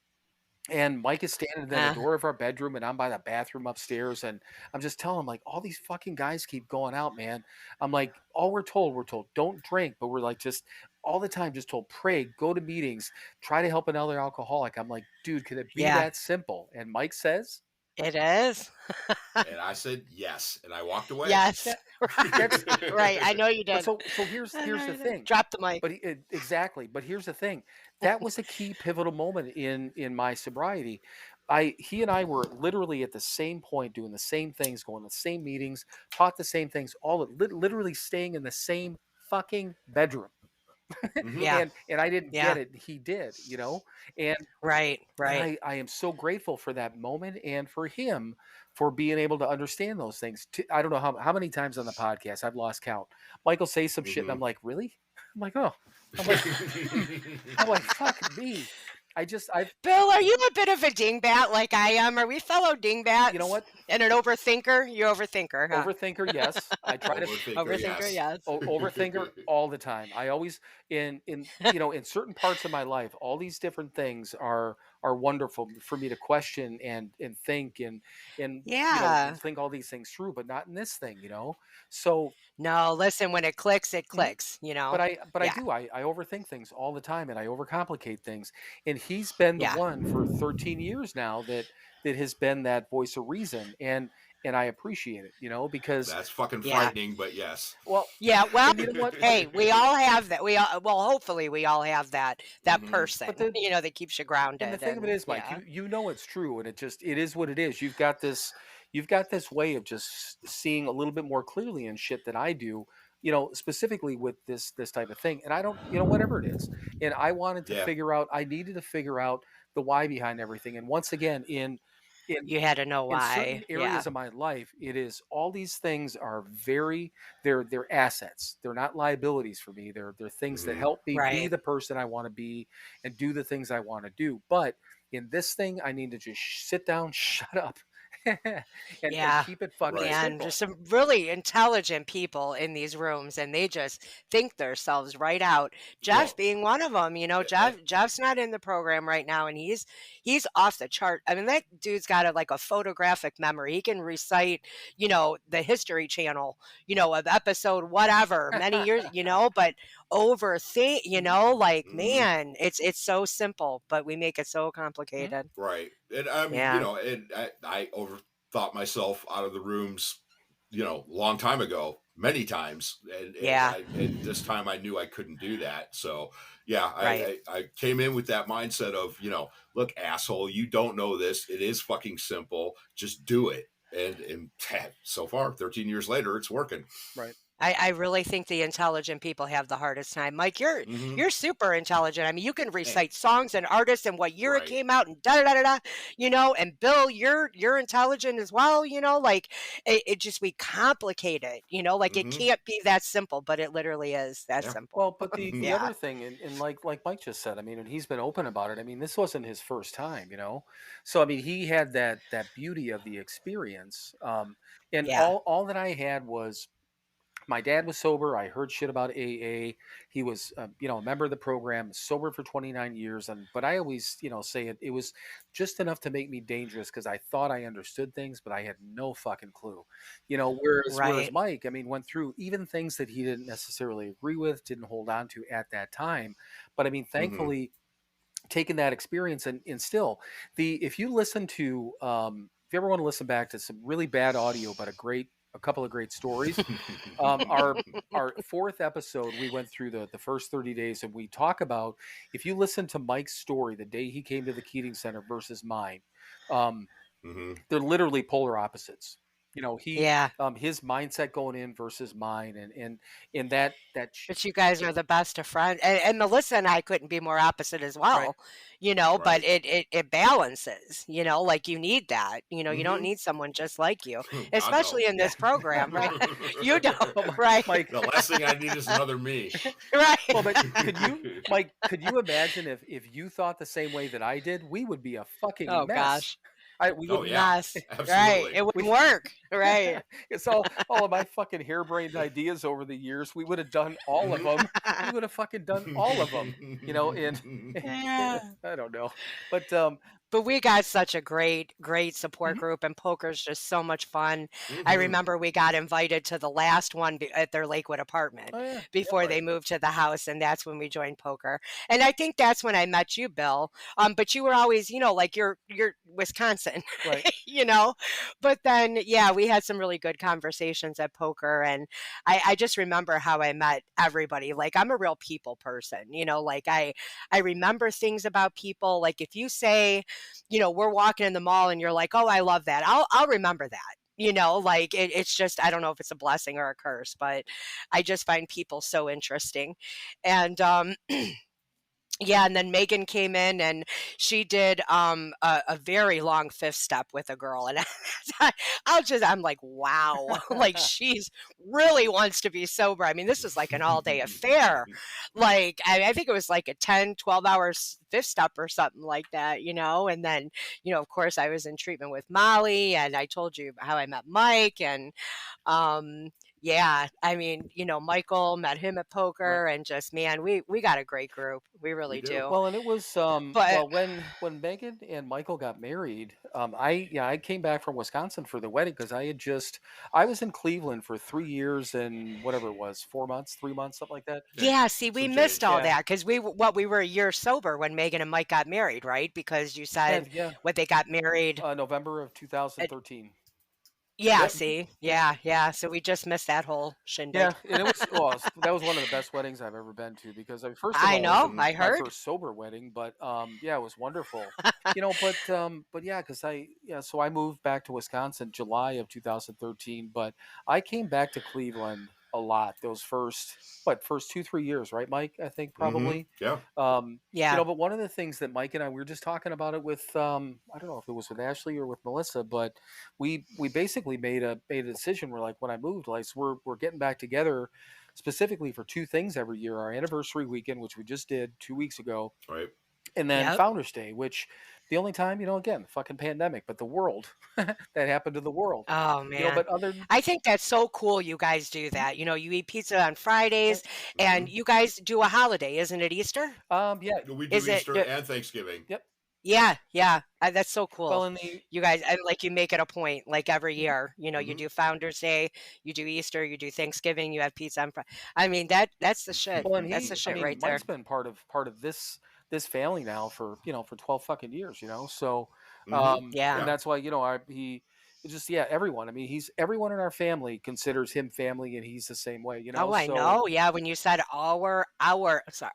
Speaker 1: And Mike is standing in the
Speaker 4: Uh,
Speaker 1: door of our bedroom, and I'm by the bathroom upstairs, and I'm just telling him, like, all these fucking guys keep going out, man. I'm like, all we're told, don't drink, but we're like, just all the time, just told, pray, go to meetings, try to help another alcoholic. I'm like, dude, could it be
Speaker 4: Yeah.
Speaker 1: that simple? And Mike says,
Speaker 4: it is.
Speaker 5: And I said yes, and I walked away.
Speaker 4: Yes.
Speaker 1: that's
Speaker 4: Right. I know you
Speaker 1: but
Speaker 4: did.
Speaker 1: so here's the thing.
Speaker 4: Drop the mic.
Speaker 1: But exactly. But here's the thing. That was a key pivotal moment in my sobriety. He and I were literally at the same point, doing the same things, going to the same meetings, taught the same things, all literally staying in the same fucking bedroom.
Speaker 5: Mhm.
Speaker 4: Yeah.
Speaker 1: And I didn't
Speaker 4: Yeah.
Speaker 1: get it. He did, and
Speaker 4: Right.
Speaker 1: and
Speaker 4: Right.
Speaker 1: I am so grateful for that moment and for him for being able to understand those things. I don't know how many times on the podcast I've lost count. Michael say some shit, and I'm like, really? I'm like, oh, I'm like, I'm like, fuck me.
Speaker 4: Bill, are you a bit of a dingbat like I am? Are we fellow dingbats?
Speaker 1: You know what?
Speaker 4: And an overthinker? You're overthinker, huh?
Speaker 1: Overthinker, yes. I try to
Speaker 4: Overthinker, yes.
Speaker 1: overthinker all the time. I always in in certain parts of my life, all these different things are wonderful for me to question and think and
Speaker 4: Yeah.
Speaker 1: think all these things through, but not in this thing, So
Speaker 4: No, listen, when it clicks, it
Speaker 1: Mhm.
Speaker 4: clicks,
Speaker 1: But I
Speaker 4: Yeah.
Speaker 1: do. I overthink things all the time, and I overcomplicate things. And he's been the
Speaker 4: Yeah.
Speaker 1: one for 13 years now that has been that voice of reason, and I appreciate it, because
Speaker 5: That's fucking
Speaker 4: Yeah.
Speaker 5: frightening, but yes.
Speaker 1: well,
Speaker 4: Yeah, well,
Speaker 1: and you know what?
Speaker 4: hey, we all have that. Well, hopefully we all have that
Speaker 5: Mhm.
Speaker 4: person,
Speaker 1: But the
Speaker 4: that keeps you grounded.
Speaker 1: and the thing of it is, Mike,
Speaker 4: yeah.
Speaker 1: you know it's true, and it is what it is. You've got this way of just seeing a little bit more clearly in shit than I do. Specifically with this type of thing, and I don't, whatever it is, and I wanted to
Speaker 5: Yeah.
Speaker 1: figure out. I needed to figure out the why behind everything, and once again, in
Speaker 4: You had to know
Speaker 1: in certain
Speaker 4: why. Yeah.
Speaker 1: areas of my life, it is all these things are they're assets. They're not liabilities for me. They're things that
Speaker 5: Mhm.
Speaker 1: help me be
Speaker 4: Right.
Speaker 1: the person I want to be and do the things I want to do. But in this thing, I need to just sit down, shut up, and
Speaker 4: Yeah.
Speaker 1: keep it fucking
Speaker 5: Right.
Speaker 4: And
Speaker 1: simple.
Speaker 4: there's some really intelligent people in these rooms, and they just think themselves right out. Jeff
Speaker 5: Well,
Speaker 4: being one of them. Jeff's not in the program right now, and he's off the chart. I mean, that dude's got a photographic memory. He can recite, the History Channel, of episode whatever many years, but overthink,
Speaker 5: Mhm.
Speaker 4: man, it's so simple, but we make it so complicated.
Speaker 5: Right. And I mean,
Speaker 4: Yeah.
Speaker 5: and I overthought myself out of the rooms, long time ago, many times.
Speaker 4: Yeah.
Speaker 5: And this time I knew I couldn't do that. So yeah,
Speaker 4: Right.
Speaker 5: I came in with that mindset of, look, asshole, you don't know this. It is fucking simple. Just do it. And so far, 13 years later, it's working.
Speaker 1: Right.
Speaker 4: I really think the intelligent people have the hardest time. Mike,
Speaker 5: Mm-hmm.
Speaker 4: you're super intelligent. I mean, you can
Speaker 5: Hey,
Speaker 4: recite songs and artists and what year it
Speaker 5: right.
Speaker 4: came out and da da da da. You know, and Bill, you're intelligent as well. You know, like it just we complicate it. You know, like it
Speaker 5: Mm-hmm.
Speaker 4: can't be that simple, but it literally is that
Speaker 5: Yeah.
Speaker 4: simple.
Speaker 1: Well, but the
Speaker 4: Yeah,
Speaker 1: other thing, and like Mike just said, I mean, and he's been open about it. I mean, this wasn't his first time, you know. So I mean, he had that beauty of the experience. And
Speaker 4: yeah,
Speaker 1: all that I had was my dad was sober. I heard shit about AA. He was, you know, a member of the program, sober for 29 years. And but I always, you know, say it was just enough to make me dangerous because I thought I understood things, but I had no fucking clue. You know, whereas
Speaker 4: right.
Speaker 1: Mike, I mean, went through even things that he didn't necessarily agree with, didn't hold on to at that time. But I mean,
Speaker 5: Mm-hmm.
Speaker 1: thankfully, taking that experience and still if you listen to if you ever want to listen back to some really bad audio but a couple of great stories, our fourth episode, we went through the first 30 days and we talk about, if you listen to Mike's story the day he came to the Keating Center versus mine, um,
Speaker 5: Mm-hmm.
Speaker 1: they're literally polar opposites. You know,
Speaker 4: Yeah.
Speaker 1: his mindset going in versus mine, and that
Speaker 4: But you guys are the best of friends, and Melissa and I couldn't be more opposite as
Speaker 1: right.
Speaker 4: well, you know. But
Speaker 5: Right.
Speaker 4: it balances, you know. Like you need that, you know. You don't
Speaker 5: Mm-hmm.
Speaker 4: need someone just like you,
Speaker 5: God no.
Speaker 4: especially in
Speaker 1: Yeah.
Speaker 4: this program, right? You don't,
Speaker 1: Well,
Speaker 4: right?
Speaker 1: Mike,
Speaker 5: The last thing I need is another me.
Speaker 4: Right?
Speaker 1: well, but Mike, could you imagine if you thought the same way that I did? We would be a fucking
Speaker 4: Oh
Speaker 1: mess.
Speaker 4: gosh,
Speaker 1: We
Speaker 5: Oh
Speaker 1: would,
Speaker 5: yeah,
Speaker 4: mess, right?
Speaker 5: absolutely.
Speaker 4: It
Speaker 1: we,
Speaker 4: wouldn't work, right?
Speaker 1: it's all of my fucking harebrained ideas over the years. We would have done all of them. We would have fucking done all of them, you know. And
Speaker 4: Yeah.
Speaker 1: I don't know, but
Speaker 4: But we got such a great support
Speaker 1: mhm.
Speaker 4: group, and poker's just so much fun. I
Speaker 5: Mm-hmm.
Speaker 4: remember we got invited to the last one at their Lakewood apartment
Speaker 1: Oh yeah,
Speaker 4: before they
Speaker 5: Right.
Speaker 4: moved to the house, and that's when we joined poker. And I think that's when I met you, Bill. But you were always, you know, like you're Wisconsin,
Speaker 1: right.
Speaker 4: you know. But then, yeah, we had some really good conversations at poker, and I just remember how I met everybody. Like I'm a real people person, you know. Like I remember things about people. Like if you say, you know, we're walking in the mall and you're like, oh, I love that. I'll remember that. You know, like it's just, I don't know if it's a blessing or a curse, but I just find people so interesting. And yeah, and then Megan came in and she did a very long fifth step with a girl, and I'm like, wow, like she's really wants to be sober. I mean, this was like an all day affair. Like I think it was like a 10-12 hours fifth step or something like that, you know. And then, you know, of course I was in treatment with Molly, and I told you how I met Mike, and um yeah, I mean, you know, Michael, met him at
Speaker 1: Right.
Speaker 4: poker, and just, man, we got a great group. We
Speaker 5: We
Speaker 4: really
Speaker 5: do.
Speaker 4: do.
Speaker 1: Well, and it was
Speaker 4: But
Speaker 1: well when Megan and Michael got married, I came back from Wisconsin for the wedding because I was in Cleveland for 3 years and whatever it was, 4 months, 3 months, something like that.
Speaker 5: Yeah.
Speaker 4: yeah, see, we
Speaker 5: Some
Speaker 4: missed
Speaker 5: change.
Speaker 4: all
Speaker 1: Yeah,
Speaker 4: that because we were a year sober when Megan and Mike got married, right? Because you
Speaker 1: yeah,
Speaker 4: said
Speaker 1: yeah.
Speaker 4: what they got married.
Speaker 1: November of
Speaker 4: At,
Speaker 1: 2013.
Speaker 4: yeah,
Speaker 5: Yep.
Speaker 4: see, yeah. So we just missed that whole
Speaker 1: Yeah,
Speaker 4: shindig.
Speaker 1: and that was one of the best weddings I've ever been to because I mean, first of
Speaker 4: I
Speaker 1: all, it was
Speaker 4: know,
Speaker 5: Mm-hmm.
Speaker 4: I
Speaker 1: my
Speaker 4: heard.
Speaker 1: first sober wedding, but yeah, it was wonderful. You know, but yeah, because so I moved back to Wisconsin July of 2013, but I came back to Cleveland a lot those first 2-3 years, right, Mike? I think
Speaker 5: Mm-hmm.
Speaker 1: probably.
Speaker 5: Yeah.
Speaker 1: You
Speaker 4: Yeah.
Speaker 1: know, but one of the things that Mike and I, we were just talking about it with I don't know if it was with Ashley or with Melissa, but we basically made a decision. We're like, when I moved, like, so we're getting back together specifically for two things every year: our anniversary weekend, which we just did 2 weeks ago,
Speaker 5: Right.
Speaker 1: and then
Speaker 4: Yep.
Speaker 1: Founders Day, which the only time, you know, again, fucking pandemic, but the world that happened to the world,
Speaker 4: Oh
Speaker 1: you know.
Speaker 4: man.
Speaker 1: But other than
Speaker 4: I think that's so cool you guys do
Speaker 1: Mhm,
Speaker 4: that. You know, you eat pizza on Fridays,
Speaker 1: right,
Speaker 5: Mm-hmm.
Speaker 4: and you guys do a holiday, isn't it Easter?
Speaker 1: yeah,
Speaker 5: We do
Speaker 4: Is it
Speaker 5: Easter and Thanksgiving.
Speaker 1: yep.
Speaker 4: Yeah, yeah, that's so
Speaker 1: Well,
Speaker 4: cool.
Speaker 1: in the
Speaker 4: You guys, and like you make it a point, like every
Speaker 1: mhm.
Speaker 4: year, you know, you
Speaker 5: Mm-hmm.
Speaker 4: do Founders Day, you do Easter, you do Thanksgiving, you have pizza on Friday. I mean, that's the shit.
Speaker 1: Well, and
Speaker 4: That's the
Speaker 1: I
Speaker 4: shit
Speaker 1: mean,
Speaker 4: right there.
Speaker 1: Mike's been part of this family now for, you know, for 12 fucking years, you know. So,
Speaker 5: Mm-hmm.
Speaker 1: and
Speaker 4: Yeah.
Speaker 5: Yeah.
Speaker 1: that's why, you know, he it's just, yeah, everyone. I mean, everyone in our family considers him family, and he's the same way, you know.
Speaker 4: Oh, I
Speaker 1: So,
Speaker 4: know. Yeah, when you said our, sorry,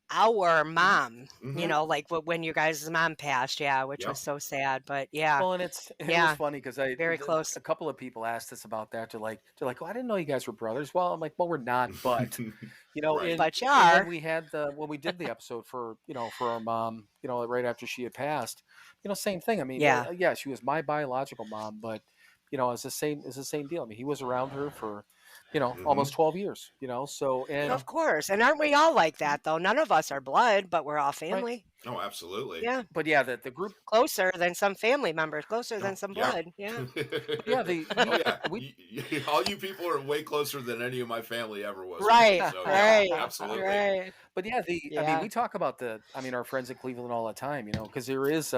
Speaker 4: our mom,
Speaker 5: Mhm.
Speaker 4: like when your guys' mom passed, which
Speaker 5: Yep.
Speaker 4: was so sad, but yeah,
Speaker 1: Well, and it was
Speaker 4: yeah,
Speaker 1: funny because
Speaker 4: very close.
Speaker 1: a couple of people asked us about that. They're like, "Oh, I didn't know you guys were brothers." Well, I'm like, "Well, we're not, but
Speaker 5: Right.
Speaker 4: But you
Speaker 1: and when
Speaker 4: are.
Speaker 1: we had when we did the episode for for our mom, right after she had passed, same thing. I mean,
Speaker 4: Yeah.
Speaker 1: yeah, she was my biological mom, but it's the same deal. I mean, he was around her for almost
Speaker 5: Mhm.
Speaker 1: 12 years. So
Speaker 5: Yeah.
Speaker 1: and
Speaker 4: Of course. And aren't we all like that though? None of us are blood, but we're all
Speaker 1: right,
Speaker 4: family.
Speaker 5: Oh, absolutely.
Speaker 4: Yeah.
Speaker 1: but yeah, the group.
Speaker 4: Closer than some family members, closer than
Speaker 5: Oh,
Speaker 4: some
Speaker 5: yeah.
Speaker 4: blood. Yeah.
Speaker 1: But yeah, the
Speaker 5: Oh, yeah.
Speaker 1: we
Speaker 5: All you people are way closer than any of my family ever was to me.
Speaker 4: Right.
Speaker 5: So, yeah,
Speaker 4: Right.
Speaker 5: absolutely.
Speaker 4: Right.
Speaker 1: But yeah, I mean,
Speaker 4: Yeah.
Speaker 1: we talk about our friends in Cleveland all the time, because there is,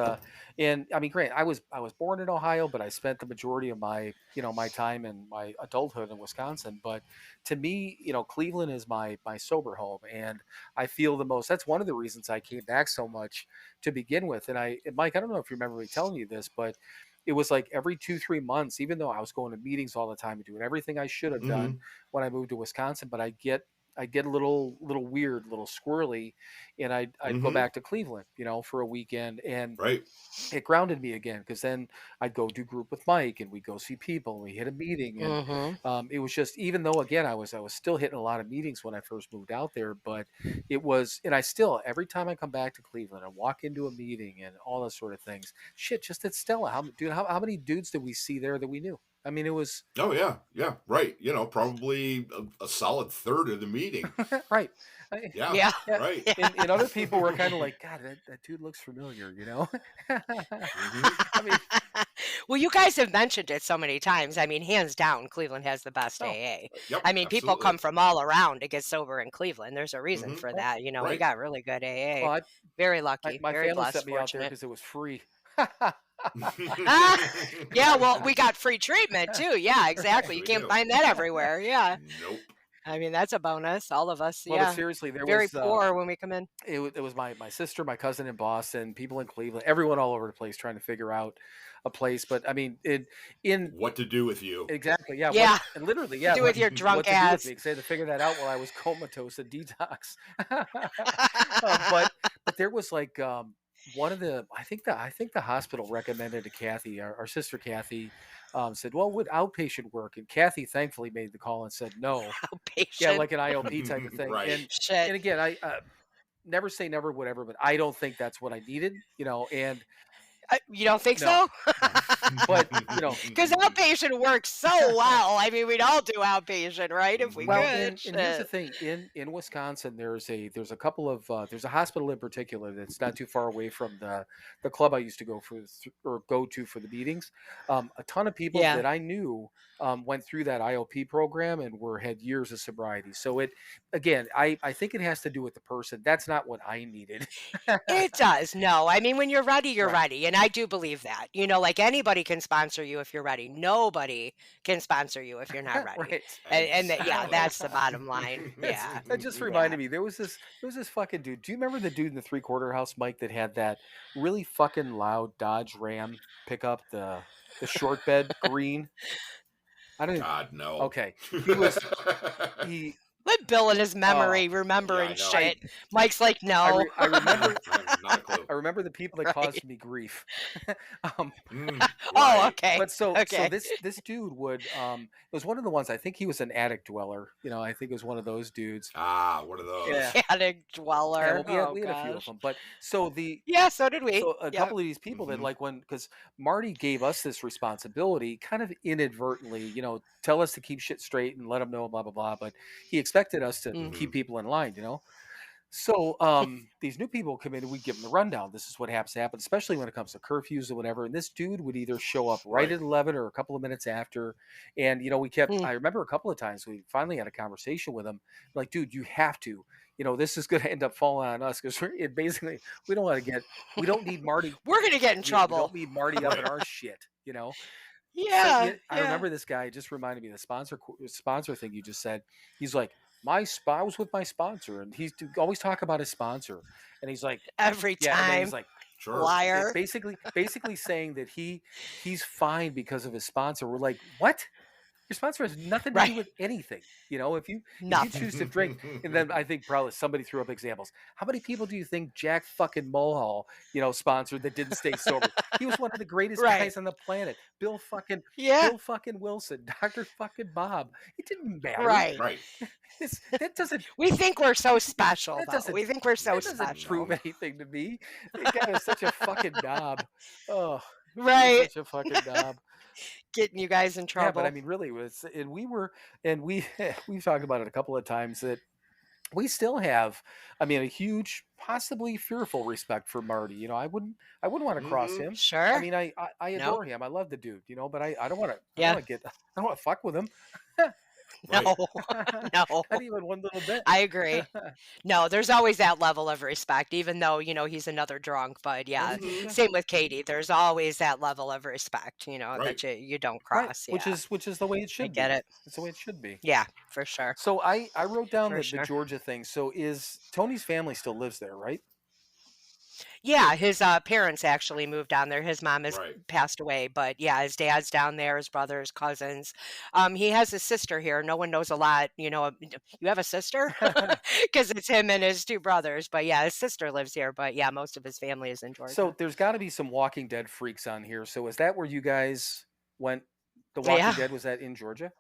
Speaker 1: and I mean, great. I was born in Ohio, but I spent the majority of my, my time in my adulthood in Wisconsin. But to me, Cleveland is my sober home, and I feel the most. That's one of the reasons I came back so much to begin with. And Mike, I don't know if you remember me telling you this, but it was like every 2, 3 months, even though I was going to meetings all the time and doing everything I should have done
Speaker 5: Mhm.
Speaker 1: when I moved to Wisconsin, but I get a little weird, a little squirrely, and I'd go
Speaker 5: Mhm.
Speaker 1: back to Cleveland, for a weekend, and
Speaker 5: Right.
Speaker 1: it grounded me again because then I'd go do group with Mike and we go see people and we hit a meeting and
Speaker 4: Mm-hmm.
Speaker 1: it was just even though again I was still hitting a lot of meetings when I first moved out there, but it was and I still every time I come back to Cleveland I walk into a meeting and all those sort of things. Shit, just at Stella, how many dudes did we see there that we knew? I mean, it was
Speaker 5: Oh, yeah. Yeah. Right. Probably a solid third of the meeting.
Speaker 1: right.
Speaker 5: Yeah.
Speaker 4: Yeah.
Speaker 1: Yeah,
Speaker 5: Right.
Speaker 1: and other people were kind of like, God, that dude looks familiar,
Speaker 5: Mhm.
Speaker 1: I mean,
Speaker 4: Well, you guys have mentioned it so many times. I mean, hands down, Cleveland has the best
Speaker 1: oh,
Speaker 4: AA.
Speaker 5: Yep.
Speaker 4: I mean, people
Speaker 5: Absolutely.
Speaker 4: come from all around to get sober in Cleveland. There's a reason
Speaker 5: Mhm.
Speaker 4: for
Speaker 1: right.
Speaker 4: that. We
Speaker 5: Right.
Speaker 4: got really good AA.
Speaker 1: Well,
Speaker 4: Very lucky,
Speaker 1: my
Speaker 4: very
Speaker 1: family sent
Speaker 4: blessed,
Speaker 1: me out there
Speaker 4: fortunate.
Speaker 1: because it was free.
Speaker 4: Ah, yeah, well, we got free treatment too. Yeah,
Speaker 5: Yes,
Speaker 4: exactly. You
Speaker 5: we
Speaker 4: can't
Speaker 5: do.
Speaker 4: find that everywhere. Yeah.
Speaker 5: Nope.
Speaker 4: I mean, that's a bonus. All of us.
Speaker 1: Well, but
Speaker 4: Yeah.
Speaker 1: seriously, there
Speaker 4: Very
Speaker 1: was
Speaker 4: poor when we come in.
Speaker 1: it was my sister, my cousin in Boston, people in Cleveland, everyone all over the place trying to figure out a place. But I mean, in
Speaker 5: What to do with you?
Speaker 1: exactly, yeah. What
Speaker 4: Yeah.
Speaker 1: and literally,
Speaker 4: To
Speaker 1: yeah.
Speaker 4: do with your drunk
Speaker 1: What to do with me?
Speaker 4: ass.
Speaker 1: Because I had to figure that out while I was comatose and detox. But there was like one of the I think the hospital recommended to Kathy, our sister Kathy, said, well, would outpatient work? And Kathy thankfully made the call and said no. Yeah,
Speaker 4: Outpatient.
Speaker 1: like an IOP type of thing.
Speaker 5: Right.
Speaker 4: Shit.
Speaker 1: And again, I never say never, whatever, but I don't think that's what I needed, and
Speaker 4: You don't think
Speaker 1: no,
Speaker 4: so?
Speaker 1: no. But
Speaker 4: Because outpatient works so well. I mean, we'd all do outpatient, right? If we
Speaker 5: Mhm.
Speaker 1: well,
Speaker 4: could.
Speaker 1: and here's the
Speaker 4: Shit.
Speaker 1: thing in Wisconsin, there's a couple of there's a hospital in particular that's not too far away from the club I used to go to for the meetings. A ton of people
Speaker 4: Yeah.
Speaker 1: that I knew went through that IOP program and had years of sobriety. So it again, I think it has to do with the person. That's not what I needed.
Speaker 4: It does. No, I mean, when you're ready, you're
Speaker 1: Right.
Speaker 4: ready. And I do believe that. Like anybody can sponsor you if you're ready. Nobody can sponsor you if you're not ready.
Speaker 1: Right.
Speaker 4: Yeah,
Speaker 5: Exactly.
Speaker 4: that's the bottom line. Yeah.
Speaker 1: That just
Speaker 4: Yeah.
Speaker 1: reminded me. There was this fucking dude. Do you remember the dude in the 3/4 house, Mike, that had that really fucking loud Dodge Ram pickup, the short bed green? I don't.
Speaker 5: God, no.
Speaker 1: Okay, he was he.
Speaker 4: Let Bill in his
Speaker 1: Oh,
Speaker 4: memory
Speaker 5: Yeah,
Speaker 4: remembering
Speaker 5: I know.
Speaker 1: I
Speaker 4: shit. Mike's like, no.
Speaker 1: I remember
Speaker 5: I have not a clue.
Speaker 1: I remember the people that
Speaker 4: Right.
Speaker 1: caused me grief. um,
Speaker 4: Oh,
Speaker 5: Right.
Speaker 4: okay.
Speaker 1: but so
Speaker 4: Okay.
Speaker 1: this dude would it was one of the ones. I think he was an attic dweller. I think it was one of those dudes.
Speaker 5: Ah, one of
Speaker 1: Yeah.
Speaker 5: those.
Speaker 4: Attic
Speaker 1: Yeah,
Speaker 4: dweller.
Speaker 1: well,
Speaker 4: Oh,
Speaker 1: we had a few of
Speaker 4: gosh.
Speaker 1: them, but so the
Speaker 4: Yeah, so did we.
Speaker 1: so a
Speaker 4: Yeah.
Speaker 1: couple of these people that
Speaker 5: Hmm.
Speaker 1: like because Marty gave us this responsibility kind of inadvertently, tell us to keep shit straight and let them know blah blah blah, but he expected us to
Speaker 4: Mm.
Speaker 1: keep people in line. So these new people come in and we give them the rundown. This is what happen, especially when it comes to curfews or whatever. And this dude would either show up right
Speaker 5: Right.
Speaker 1: at 11 or a couple of minutes after. And we kept.
Speaker 4: Mm.
Speaker 1: I remember a couple of times we finally had a conversation with him, like, dude, you have to. This is going to end up falling on us because it basically we don't want to get. We don't need Marty.
Speaker 4: We're going to get in
Speaker 1: We
Speaker 4: trouble.
Speaker 1: don't need Marty up in
Speaker 5: Right.
Speaker 1: our shit. So
Speaker 4: Yeah.
Speaker 1: I
Speaker 4: Yeah.
Speaker 1: remember this guy. It just reminded me of the sponsor thing you just said. He's like, I was with my sponsor, and he's always talk about his sponsor, and he's like,
Speaker 4: Every
Speaker 1: yeah, and then he's
Speaker 4: time.
Speaker 1: like,
Speaker 5: Sure.
Speaker 4: Liar.
Speaker 1: basically saying that he's fine because of his sponsor. We're like, what? Your sponsor has nothing to do
Speaker 4: Right.
Speaker 1: with anything. If you
Speaker 4: Nothing.
Speaker 1: choose to drink, and then I think probably somebody threw up examples. How many people do you think Jack fucking Mulhall, sponsored that didn't stay sober? He was one of the greatest
Speaker 4: Right.
Speaker 1: guys on the planet. Bill fucking Wilson, Dr. fucking Bob. It didn't matter.
Speaker 4: Right.
Speaker 5: Right.
Speaker 1: That doesn't.
Speaker 4: We think we're so special,
Speaker 1: That
Speaker 4: though.
Speaker 1: doesn't.
Speaker 4: We think we're so
Speaker 1: That doesn't
Speaker 4: special.
Speaker 1: prove anything to me. The guy was such a fucking knob. Oh, he was
Speaker 4: Right.
Speaker 1: such a fucking knob.
Speaker 4: Getting you guys in trouble.
Speaker 1: Yeah, but I mean, really, we've talked about it a couple of times that we still have, I mean, a huge, possibly fearful respect for Marty. I wouldn't want to cross him.
Speaker 4: Sure.
Speaker 1: I mean, I adore him. I love the dude. But I don't want to.
Speaker 4: Yeah.
Speaker 1: I don't want to fuck with him.
Speaker 4: No, no.
Speaker 1: Not even one little bit.
Speaker 4: I agree. No, there's always that level of respect, even though, he's another drunk. But yeah, same with Katie. There's always that level of respect, that you don't cross.
Speaker 1: Right.
Speaker 4: Yeah.
Speaker 1: Which is the way it should be.
Speaker 4: Get it.
Speaker 1: It's the way it should be.
Speaker 4: Yeah, for sure.
Speaker 1: So I wrote down the
Speaker 4: sure.
Speaker 1: Georgia thing. So is Tony's family still lives there, right?
Speaker 4: Yeah, his parents actually moved down there. His mom has passed away, but yeah, his dad's down there, his brothers, cousins. He has a sister here. No one knows a lot. You have a sister? Because it's him and his two brothers. But yeah, his sister lives here. But yeah, most of his family is in Georgia.
Speaker 1: So there's got to be some Walking Dead freaks on here. So is that where you guys went? The Walking Dead, was that in Georgia?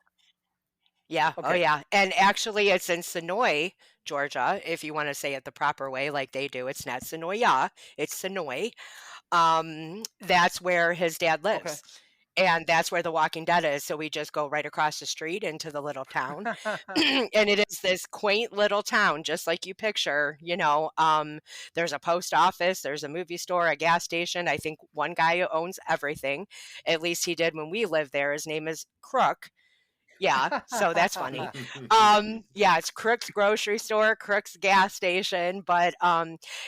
Speaker 4: Yeah.
Speaker 1: Okay.
Speaker 4: Oh, yeah. And actually, it's in Sonoy, Georgia, if you want to say it the proper way, like they do. It's not Sonoya. It's Sonoy. That's where his dad lives.
Speaker 1: Okay.
Speaker 4: And that's where The Walking Dead is. So we just go right across the street into the little town. And it is this quaint little town, just like you picture, there's a post office, there's a movie store, a gas station. I think one guy owns everything. At least he did when we lived there. His name is Crook. Yeah, so that's funny. Yeah, it's Crook's grocery store, Crook's gas station, but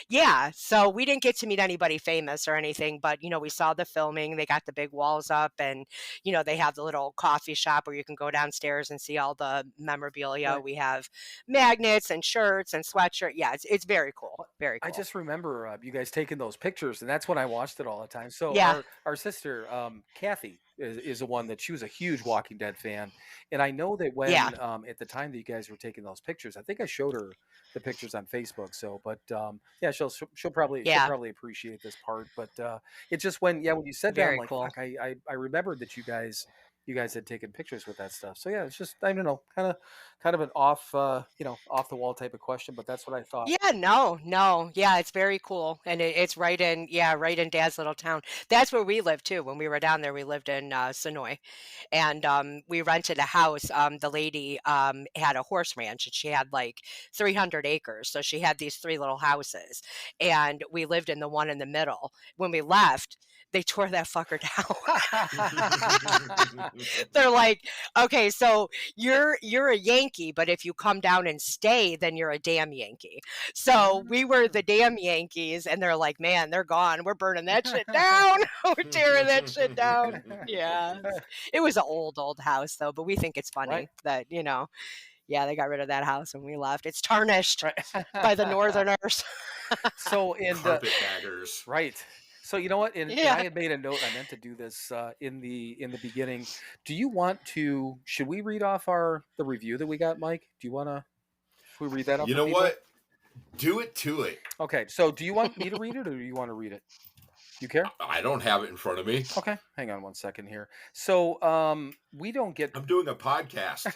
Speaker 4: yeah, so we didn't get to meet anybody famous or anything, but we saw the filming. They got the big walls up, and they have the little coffee shop where you can go downstairs and see all the memorabilia.
Speaker 1: Right.
Speaker 4: We have magnets and shirts and sweatshirt. Yeah, it's very cool. Very cool.
Speaker 1: I just remember you guys taking those pictures, and that's when I watched it all the time. So
Speaker 4: Yeah.
Speaker 1: our sister Kathy is the one that she was a huge Walking Dead fan, and I know that when at the time that you guys were taking those pictures, I think I showed her the pictures on Facebook. So, but yeah, she'll probably appreciate this part. But it's just when you said that, I'm like,
Speaker 4: cool.
Speaker 1: fuck, I remembered that you guys had taken pictures with that stuff. So yeah, it's just, I don't know, kind of an off off the wall type of question, but that's what I thought.
Speaker 4: Yeah, no. Yeah, it's very cool. And it's right in Dad's little town. That's where we lived too. When we were down there, we lived in Sonoy. And we rented a house. The lady had a horse ranch, and she had like 300 acres. So she had these 3 little houses. And we lived in the one in the middle. When we left, they tore that fucker down. They're like, okay, so you're a Yankee, but if you come down and stay, then you're a damn Yankee. So we were the damn Yankees, and they're like, man, they're gone. We're burning that shit down. We're tearing that shit down. Yeah. It was an old house, though, but we think it's funny that, yeah, they got rid of that house when we left. It's tarnished by the Northerners.
Speaker 1: So
Speaker 5: Carpetbaggers.
Speaker 1: Right. So you know what? And I had made a note. I meant to do this in the beginning. Do you want to? Should we read off the review that we got, Mike? Do you want to? Should we read that off?
Speaker 5: You know what? Do it to it.
Speaker 1: Okay. So do you want me to read it, or do you want to read it? You care?
Speaker 5: I don't have it in front of me.
Speaker 1: Okay. Hang on one second here. So we don't get.
Speaker 5: I'm doing a podcast.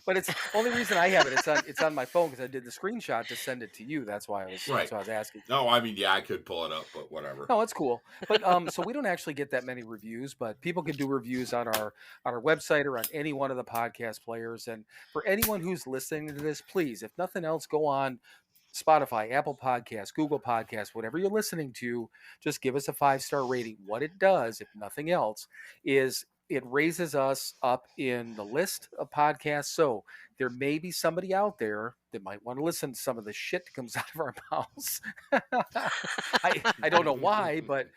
Speaker 1: But it's only reason I have it. It's on my phone because I did the screenshot to send it to you. That's why I was asking.
Speaker 5: No, I mean, yeah, I could pull it up, but whatever.
Speaker 1: No, it's cool. But so we don't actually get that many reviews, but people can do reviews on our website or on any one of the podcast players. And for anyone who's listening to this, please, if nothing else, go on Spotify, Apple Podcasts, Google Podcasts, whatever you're listening to, just give us a 5-star rating. What it does, if nothing else, is it raises us up in the list of podcasts. So there may be somebody out there that might want to listen to some of the shit that comes out of our mouths. I don't know why, but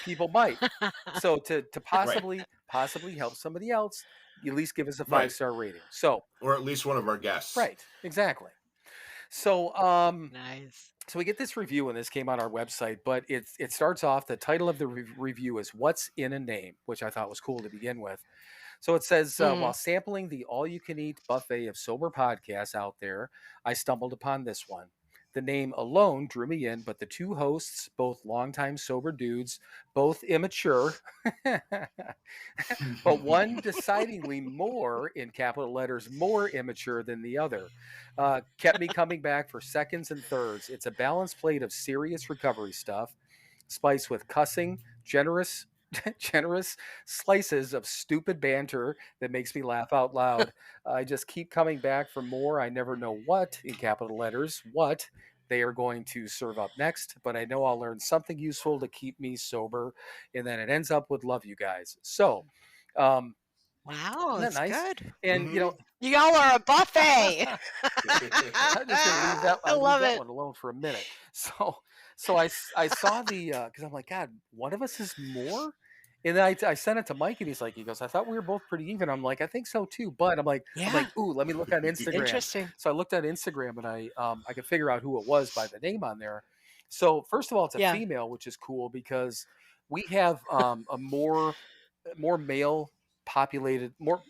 Speaker 1: people might. So to possibly help somebody else, you at least give us a 5-star rating. So,
Speaker 5: or at least one of our guests.
Speaker 1: Right. Exactly. So
Speaker 4: Nice.
Speaker 1: so we get this review, and this came on our website, but it starts off, the title of the review is "What's in a Name," which I thought was cool to begin with. So it says,
Speaker 4: Mhm.
Speaker 1: while sampling the all-you-can-eat buffet of sober podcasts out there, I stumbled upon this one. The name alone drew me in, but the two hosts, both longtime sober dudes, both immature, but one decidedly more, in capital letters, more immature than the other, kept me coming back for seconds and thirds. It's a balanced plate of serious recovery stuff, spiced with cussing, generous slices of stupid banter that makes me laugh out loud. I just keep coming back for more. I never know what, in capital letters, what they are going to serve up next, but I know I'll learn something useful to keep me sober. And then it ends up with "love you guys." So, um,
Speaker 4: Wow,
Speaker 1: isn't that
Speaker 4: that's
Speaker 1: nice?
Speaker 4: good.
Speaker 1: And
Speaker 4: Y'all are a buffet.
Speaker 1: I'm just gonna leave that.
Speaker 4: I
Speaker 1: I'll leave
Speaker 4: love
Speaker 1: that
Speaker 4: it.
Speaker 1: one alone for a minute. So I saw the, because I'm like, God, one of us is more. And then I sent it to Mike, and he goes, I thought we were both pretty even. I'm like, I think so too. But I'm like,
Speaker 4: Yeah.
Speaker 1: ooh, let me look on Instagram.
Speaker 4: Interesting.
Speaker 1: So I looked on Instagram, and I could figure out who it was by the name on there. So first of all, it's a
Speaker 4: Yeah.
Speaker 1: female, which is cool because we have a more male populated, more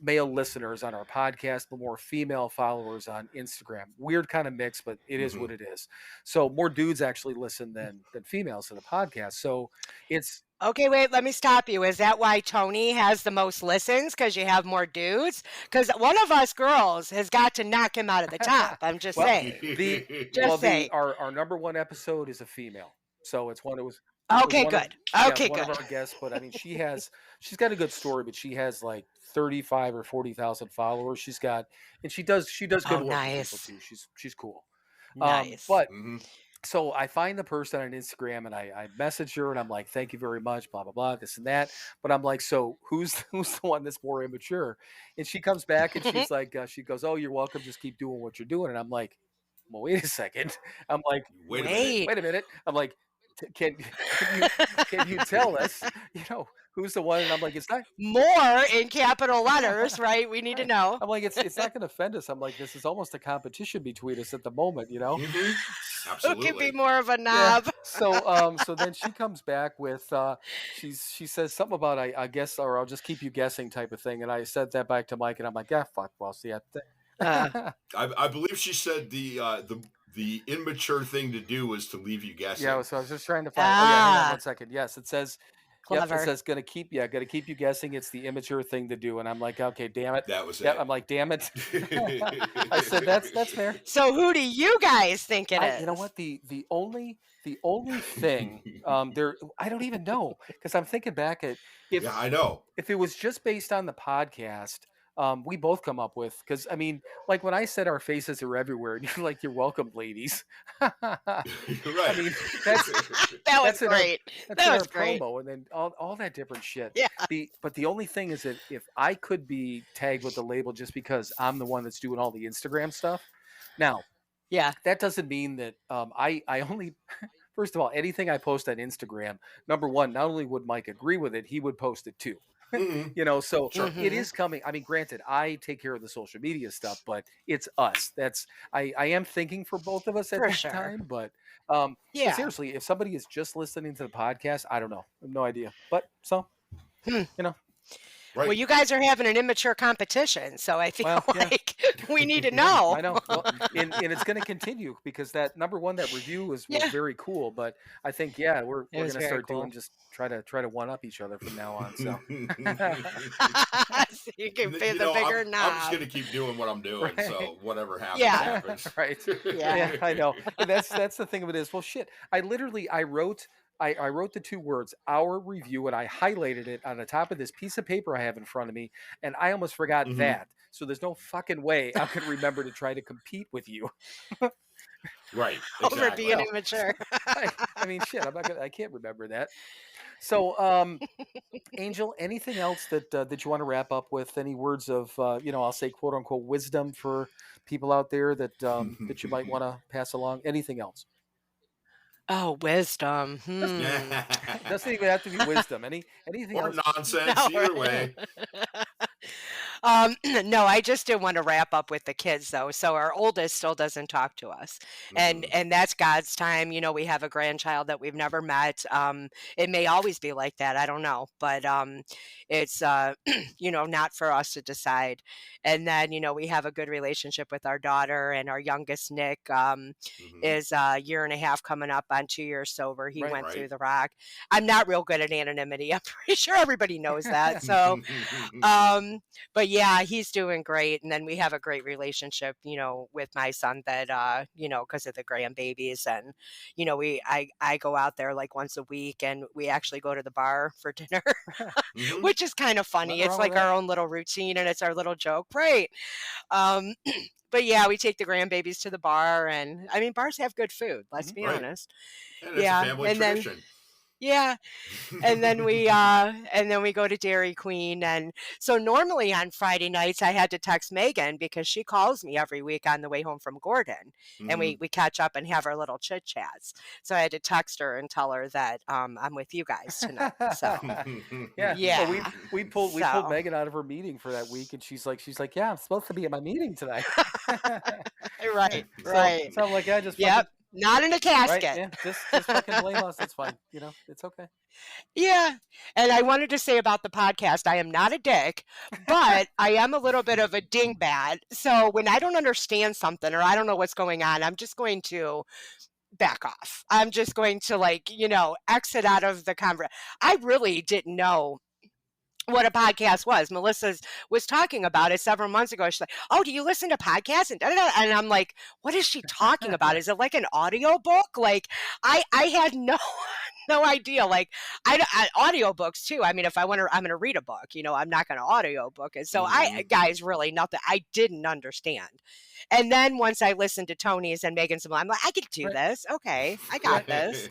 Speaker 1: male listeners on our podcast, but more female followers on Instagram. Weird kind of mix, but it is what it is. So more dudes actually listen than females to the podcast. So it's
Speaker 4: Okay, wait, let me stop you. Is that why Tony has the most listens? Because you have more dudes? Because one of us girls has got to knock him out of the top. I'm just
Speaker 1: well
Speaker 4: saying.
Speaker 1: the
Speaker 4: Just saying.
Speaker 1: our number one episode is a female. So it was
Speaker 4: Okay,
Speaker 1: one of
Speaker 4: good.
Speaker 1: yeah, it was
Speaker 4: Okay,
Speaker 1: one of
Speaker 4: good.
Speaker 1: our guests, but I mean she's got a good story, but she has like 35 or 40,000 followers. She does good
Speaker 4: Oh,
Speaker 1: work with people
Speaker 4: nice.
Speaker 1: too. She's cool.
Speaker 4: Nice.
Speaker 1: But so I find the person on Instagram, and I message her, and I'm like, thank you very much, blah, blah, blah, this and that. But I'm like, so who's the one that's more immature? And she comes back, and she's like, she goes, oh, you're welcome. Just keep doing what you're doing. And I'm like, well, wait a second. I'm like,
Speaker 5: Wait a minute.
Speaker 4: Wait.
Speaker 1: wait a minute. I'm like, can you tell us, who's the one? And I'm like, it's not.
Speaker 4: More in capital letters, right? We need to
Speaker 1: Right.
Speaker 4: know.
Speaker 1: I'm like, it's not going to offend us. I'm like, this is almost a competition between us at the moment,
Speaker 4: Who can
Speaker 5: Absolutely.
Speaker 4: be more of a
Speaker 1: Yeah.
Speaker 4: knob?
Speaker 1: So then she comes back with she says something about I guess, or I'll just keep you guessing type of thing, and I said that back to Mike, and I'm like, yeah, fuck, well, see,
Speaker 5: I believe she said the immature thing to do was to leave you guessing.
Speaker 1: yeah. So I was just trying to find. Oh yeah, hang on one
Speaker 4: Ah,
Speaker 1: second. Yes, it says. Yep, it
Speaker 4: clever.
Speaker 1: says gonna keep you guessing. It's the immature thing to do, and I'm like, okay, damn it.
Speaker 5: That was
Speaker 1: Yep,
Speaker 5: it.
Speaker 1: I'm like, damn it. I said that's fair.
Speaker 4: So who do you guys think it is?
Speaker 1: You know what, the only thing there, I don't even know, because I'm thinking back at if
Speaker 5: Yeah, I know.
Speaker 1: if it was just based on the podcast, we both come up with, because I mean, like when I said our faces are everywhere, and you're like, you're welcome, ladies.
Speaker 5: You're
Speaker 1: I
Speaker 5: right.
Speaker 1: mean, that's
Speaker 4: That was
Speaker 1: that's in our
Speaker 4: great.
Speaker 1: that's
Speaker 4: That
Speaker 1: in our
Speaker 4: was great.
Speaker 1: promo, and then all that different shit.
Speaker 4: Yeah.
Speaker 1: But the only thing is that if I could be tagged with the label just because I'm the one that's doing all the Instagram stuff, now
Speaker 4: Yeah.
Speaker 1: that doesn't mean that I only. First of all, anything I post on Instagram, number one, not only would Mike agree with it, he would post it too. So
Speaker 5: Sure.
Speaker 1: it
Speaker 4: Mhm.
Speaker 1: is coming. I mean, granted, I take care of the social media stuff, but it's us. I am thinking for both of us at
Speaker 4: For
Speaker 1: that
Speaker 4: sure.
Speaker 1: time. But
Speaker 4: Yeah.
Speaker 1: seriously, if somebody is just listening to the podcast, I don't know. I have no idea. But so
Speaker 4: Hmm.
Speaker 5: Right.
Speaker 4: Well, you guys are having an immature competition, so I feel
Speaker 1: Well, yeah.
Speaker 4: like we need to know.
Speaker 1: I know. Well, and it's going to continue, because that number one, that review was
Speaker 4: Yeah.
Speaker 1: very cool. But I think, yeah, we're
Speaker 4: It
Speaker 1: going
Speaker 4: was
Speaker 1: to
Speaker 4: very
Speaker 1: start
Speaker 4: cool.
Speaker 1: doing, just try to one up each other from now on. So
Speaker 4: So you can be the bigger
Speaker 5: I'm just
Speaker 4: knob.
Speaker 5: gonna keep doing what I'm doing.
Speaker 1: Right.
Speaker 5: So whatever happens,
Speaker 4: Yeah.
Speaker 5: happens.
Speaker 1: Right.
Speaker 4: Yeah.
Speaker 1: Yeah, I know. And that's the thing of it is, well, shit. I wrote the two words, our review, and I highlighted it on the top of this piece of paper I have in front of me, and I almost forgot
Speaker 5: Mhm.
Speaker 1: that. So there's no fucking way I could remember to try to compete with you.
Speaker 5: Right.
Speaker 4: Over
Speaker 5: Exactly.
Speaker 4: being
Speaker 1: No.
Speaker 4: immature.
Speaker 1: I mean, shit. I can't remember that. So, Angel, anything else that you want to wrap up with? Any words of I'll say quote unquote wisdom for people out there that you might want to pass along? Anything else?
Speaker 4: Oh, wisdom.
Speaker 1: Doesn't even have to be wisdom. Anything
Speaker 5: Or
Speaker 1: else?
Speaker 5: nonsense.
Speaker 4: No,
Speaker 5: Either
Speaker 4: right.
Speaker 5: way.
Speaker 4: No, I just didn't want to wrap up with the kids though. So our oldest still doesn't talk to us, and that's God's time. You know, we have a grandchild that we've never met. It may always be like that. I don't know, but it's you know, not for us to decide. And then you know, we have a good relationship with our daughter, and our youngest Nick is a year and a half coming up on 2 years sober. He went through the rock. I'm not real good at anonymity. I'm pretty sure everybody knows that. So, but yeah, he's doing great. And then we have a great relationship, you know, with my son that, you know, because of the grandbabies. And, you know, I go out there like once a week and we actually go to the bar for dinner, which is kind of funny. It's like our own little routine and it's our little joke. Right. But yeah, we take the grandbabies to the bar, and I mean, bars have good food. Let's be honest.
Speaker 5: And it's a family tradition.
Speaker 4: Yeah. And then we go to Dairy Queen. And so normally on Friday nights I had to text Megan because she calls me every week on the way home from Gordon, and we catch up and have our little chit chats. So I had to text her and tell her that I'm with you guys tonight. So
Speaker 1: yeah. So we pulled Megan out of her meeting for that week, and she's like, yeah, I'm supposed to be at my meeting tonight.
Speaker 4: right.
Speaker 1: So I'm like, yeah, just
Speaker 4: not in a casket.
Speaker 1: Right? Yeah, just fucking blame us. It's fine. You know, it's okay.
Speaker 4: Yeah. And I wanted to say about the podcast, I am not a dick, but I am a little bit of a dingbat. So when I don't understand something or I don't know what's going on, I'm just going to back off. I'm just going to, like, you know, exit out of the conversation. I really didn't know what a podcast was. Melissa was talking about it several months ago. She's like, "Oh, do you listen to podcasts?" And I'm like, "What is she talking about? Is it like an audio book?" Like, I had no idea. Like, I audiobooks too. I mean, if I'm going to read a book, you know, I'm not going to audiobook it. So guys, really nothing. I didn't understand. And then once I listened to Tony's and Megan's, I'm like, I can do this. Okay, I got this.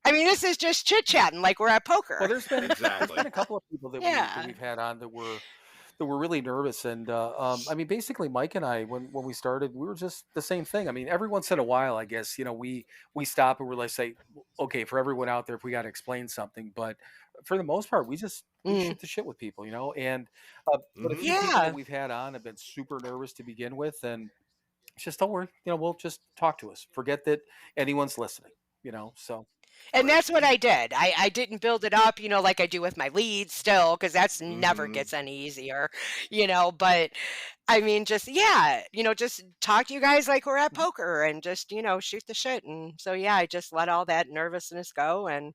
Speaker 4: I mean, this is just chit chatting like we're at poker.
Speaker 1: Well, there's been a couple of people that we've had on that were really nervous, and I mean, basically, Mike and I, when we started, we were just the same thing. I mean, every once in a while, I guess, you know, we stop and we're like, say, okay, for everyone out there, if we got to explain something, but for the most part, we just shoot the shit with people, you know, and but a few people that we've had on have been super nervous to begin with, and just don't worry, you know, we'll just talk to us. Forget that anyone's listening, you know, so.
Speaker 4: And that's what I did. I didn't build it up, you know, like I do with my leads still, because that's never gets any easier, you know. But I mean, just, you know, just talk to you guys like we're at poker and just, you know, shoot the shit. And so, yeah, I just let all that nervousness go, and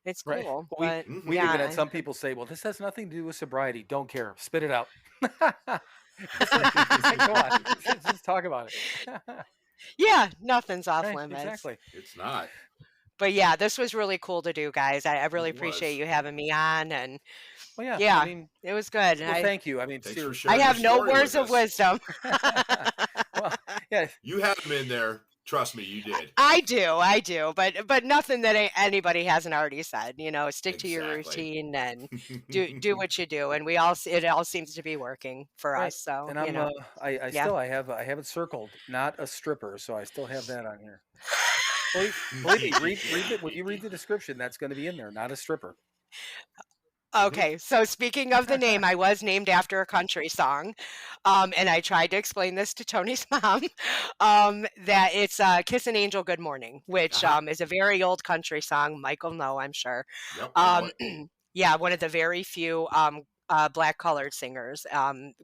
Speaker 4: it's cool.
Speaker 1: Right.
Speaker 4: But,
Speaker 1: we even had some people say, well, this has nothing to do with sobriety. Don't care. Spit it out. It's like, go on. Just talk about it.
Speaker 4: Yeah, nothing's off limits.
Speaker 1: Exactly.
Speaker 5: It's not.
Speaker 4: But yeah, this was really cool to do, guys. I really appreciate you having me on, and
Speaker 1: I mean,
Speaker 4: it was good.
Speaker 1: Well, thank you. I mean,
Speaker 4: I have no words of wisdom.
Speaker 1: Well, yeah,
Speaker 5: you have them in there. Trust me, you did.
Speaker 4: I do, but nothing that anybody hasn't already said. You know, stick to your routine and do what you do, and it all seems to be working for us. So,
Speaker 1: and
Speaker 4: you know,
Speaker 1: I have it circled, not a stripper, so I still have that on here. Believe me, read it. When you read the description, that's going to be in there, not a stripper.
Speaker 4: Okay, so speaking of the name, I was named after a country song, and I tried to explain this to Tony's mom, that it's Kiss an Angel Good Morning, which is a very old country song. Michael, know, I'm sure.
Speaker 5: Yep,
Speaker 4: yeah, one of the very few black colored singers,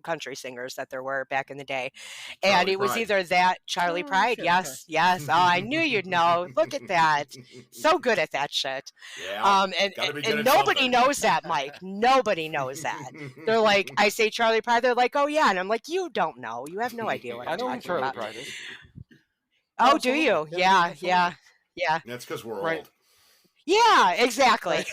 Speaker 4: country singers that there were back in the day. And it was either that Charlie Pride. Yes. Oh, I knew you'd know. Look at that. So good at that shit.
Speaker 5: Yeah.
Speaker 4: And nobody knows that, Mike. Nobody knows that. They're like, I say Charlie Pride, they're like, oh yeah. And I'm like, you don't know. You have no idea what I'm talking
Speaker 1: Charlie
Speaker 4: about.
Speaker 1: Pride is.
Speaker 4: Oh, do you? Yeah.
Speaker 5: That's because we're old.
Speaker 4: Yeah, exactly.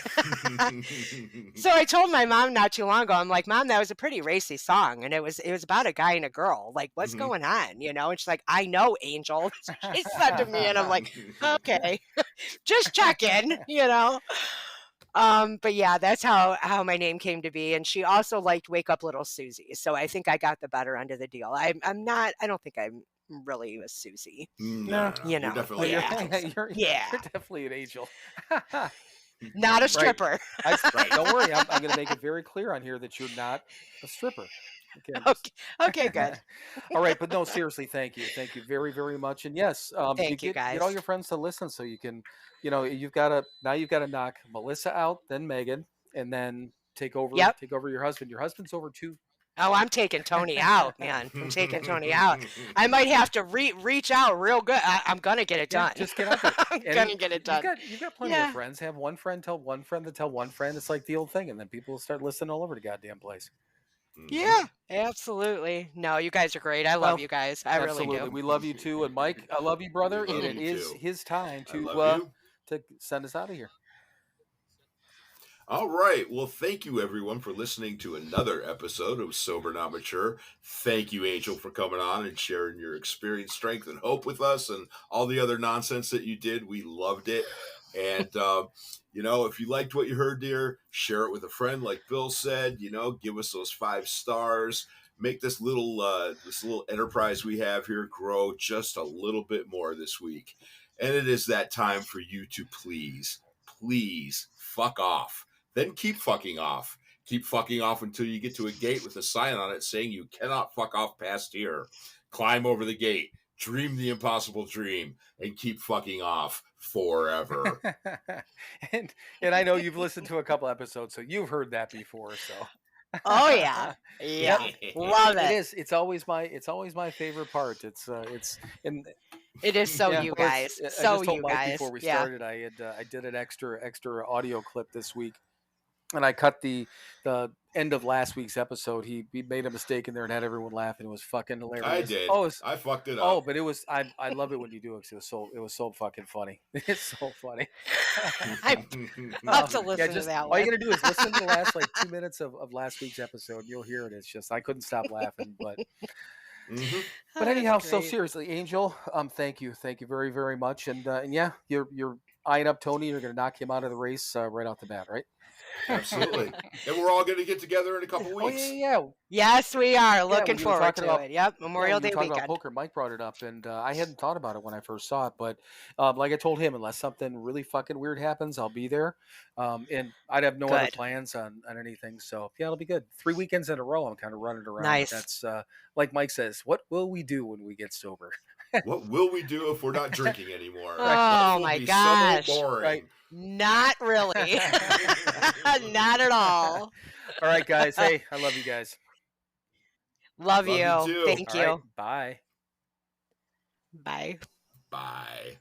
Speaker 4: So I told my mom not too long ago, I'm like, Mom, that was a pretty racy song. And it was about a guy and a girl. Like, what's going on? You know? And she's like, I know, Angel. She said to me, and I'm like, okay, just check in, you know? But yeah, that's how my name came to be. And she also liked Wake Up Little Susie. So I think I got the better end of the deal. I don't think I'm really a Susie.
Speaker 5: No,
Speaker 4: you know,
Speaker 5: you're
Speaker 1: definitely an angel.
Speaker 4: Not a stripper.
Speaker 1: Don't worry, I'm going to make it very clear on here that you're not a stripper.
Speaker 4: Okay, good.
Speaker 1: All right, but no, seriously, thank you very, very much. And yes,
Speaker 4: Thank you,
Speaker 1: get
Speaker 4: guys.
Speaker 1: all your friends to listen, so you can, you've got to knock Melissa out, then Megan, and then take over your husband. Your husband's over too.
Speaker 4: Oh, I'm taking Tony out, man. I'm taking Tony out. I might have to reach out real good. I'm gonna get it done.
Speaker 1: Just get out there.
Speaker 4: I'm gonna get it done.
Speaker 1: You've got plenty of friends. Have one friend tell one friend to tell one friend. It's like the old thing, and then people will start listening all over the goddamn place.
Speaker 4: Yeah, absolutely. No, you guys are great. I love you guys. I really do.
Speaker 1: We love you too. And Mike, I love you, brother. And it is his time to send us out of here.
Speaker 5: All right. Well, thank you, everyone, for listening to another episode of Sober Not Mature. Thank you, Angel, for coming on and sharing your experience, strength, and hope with us and all the other nonsense that you did. We loved it. And, if you liked what you heard, dear, share it with a friend, like Bill said. Give us those 5 stars. Make this little enterprise we have here grow just a little bit more this week. And it is that time for you to please fuck off. Then keep fucking off. Keep fucking off until you get to a gate with a sign on it saying you cannot fuck off past here. Climb over the gate, dream the impossible dream, and keep fucking off forever.
Speaker 1: and I know you've listened to a couple episodes, so you've heard that before. So.
Speaker 4: Oh yeah, yeah, love it.
Speaker 1: It is. It's always my favorite part. It is
Speaker 4: so you guys.
Speaker 1: I just told Mike before we started, I did an extra audio clip this week, and I cut the end of last week's episode. He made a mistake in there and had everyone laughing. It was fucking hilarious.
Speaker 5: I did. I fucked it up.
Speaker 1: Oh, but it was. I love it when you do it. It was so fucking funny. It's so funny.
Speaker 4: I love to listen to that.
Speaker 1: All you gotta do is listen to the last 2 minutes of last week's episode. And you'll hear it. It's just I couldn't stop laughing, but.
Speaker 5: Mm-hmm.
Speaker 1: But anyhow, so seriously, Angel, thank you very, very much, and yeah, you're eyeing up Tony. You're going to knock him out of the race right off the bat, right?
Speaker 5: Absolutely. And we're all going to get together in a couple weeks.
Speaker 1: Oh, yeah.
Speaker 4: Yes, we are. Looking forward to it. Yep, Memorial Day weekend.
Speaker 1: About poker. Mike brought it up, and I hadn't thought about it when I first saw it, but like I told him, unless something really fucking weird happens, I'll be there. And I'd have no other plans on anything, so yeah, it'll be good. 3 weekends in a row, I'm kind of running around.
Speaker 4: Nice.
Speaker 1: That's like Mike says, what will we do when we get sober?
Speaker 5: What will we do if we're not drinking anymore?
Speaker 4: Oh my gosh.
Speaker 5: So boring.
Speaker 1: Right.
Speaker 4: Not really. Not at all.
Speaker 1: All right, guys. Hey, I love you guys.
Speaker 4: Love you.
Speaker 5: Too.
Speaker 4: Thank you.
Speaker 1: Right, bye.
Speaker 4: Bye.
Speaker 5: Bye.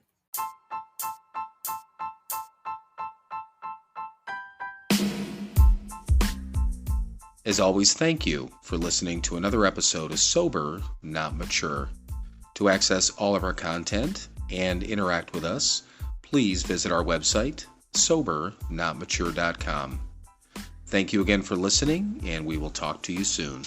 Speaker 6: As always, thank you for listening to another episode of Sober Not Mature. To access all of our content and interact with us, please visit our website, SoberNotMature.com. Thank you again for listening, and we will talk to you soon.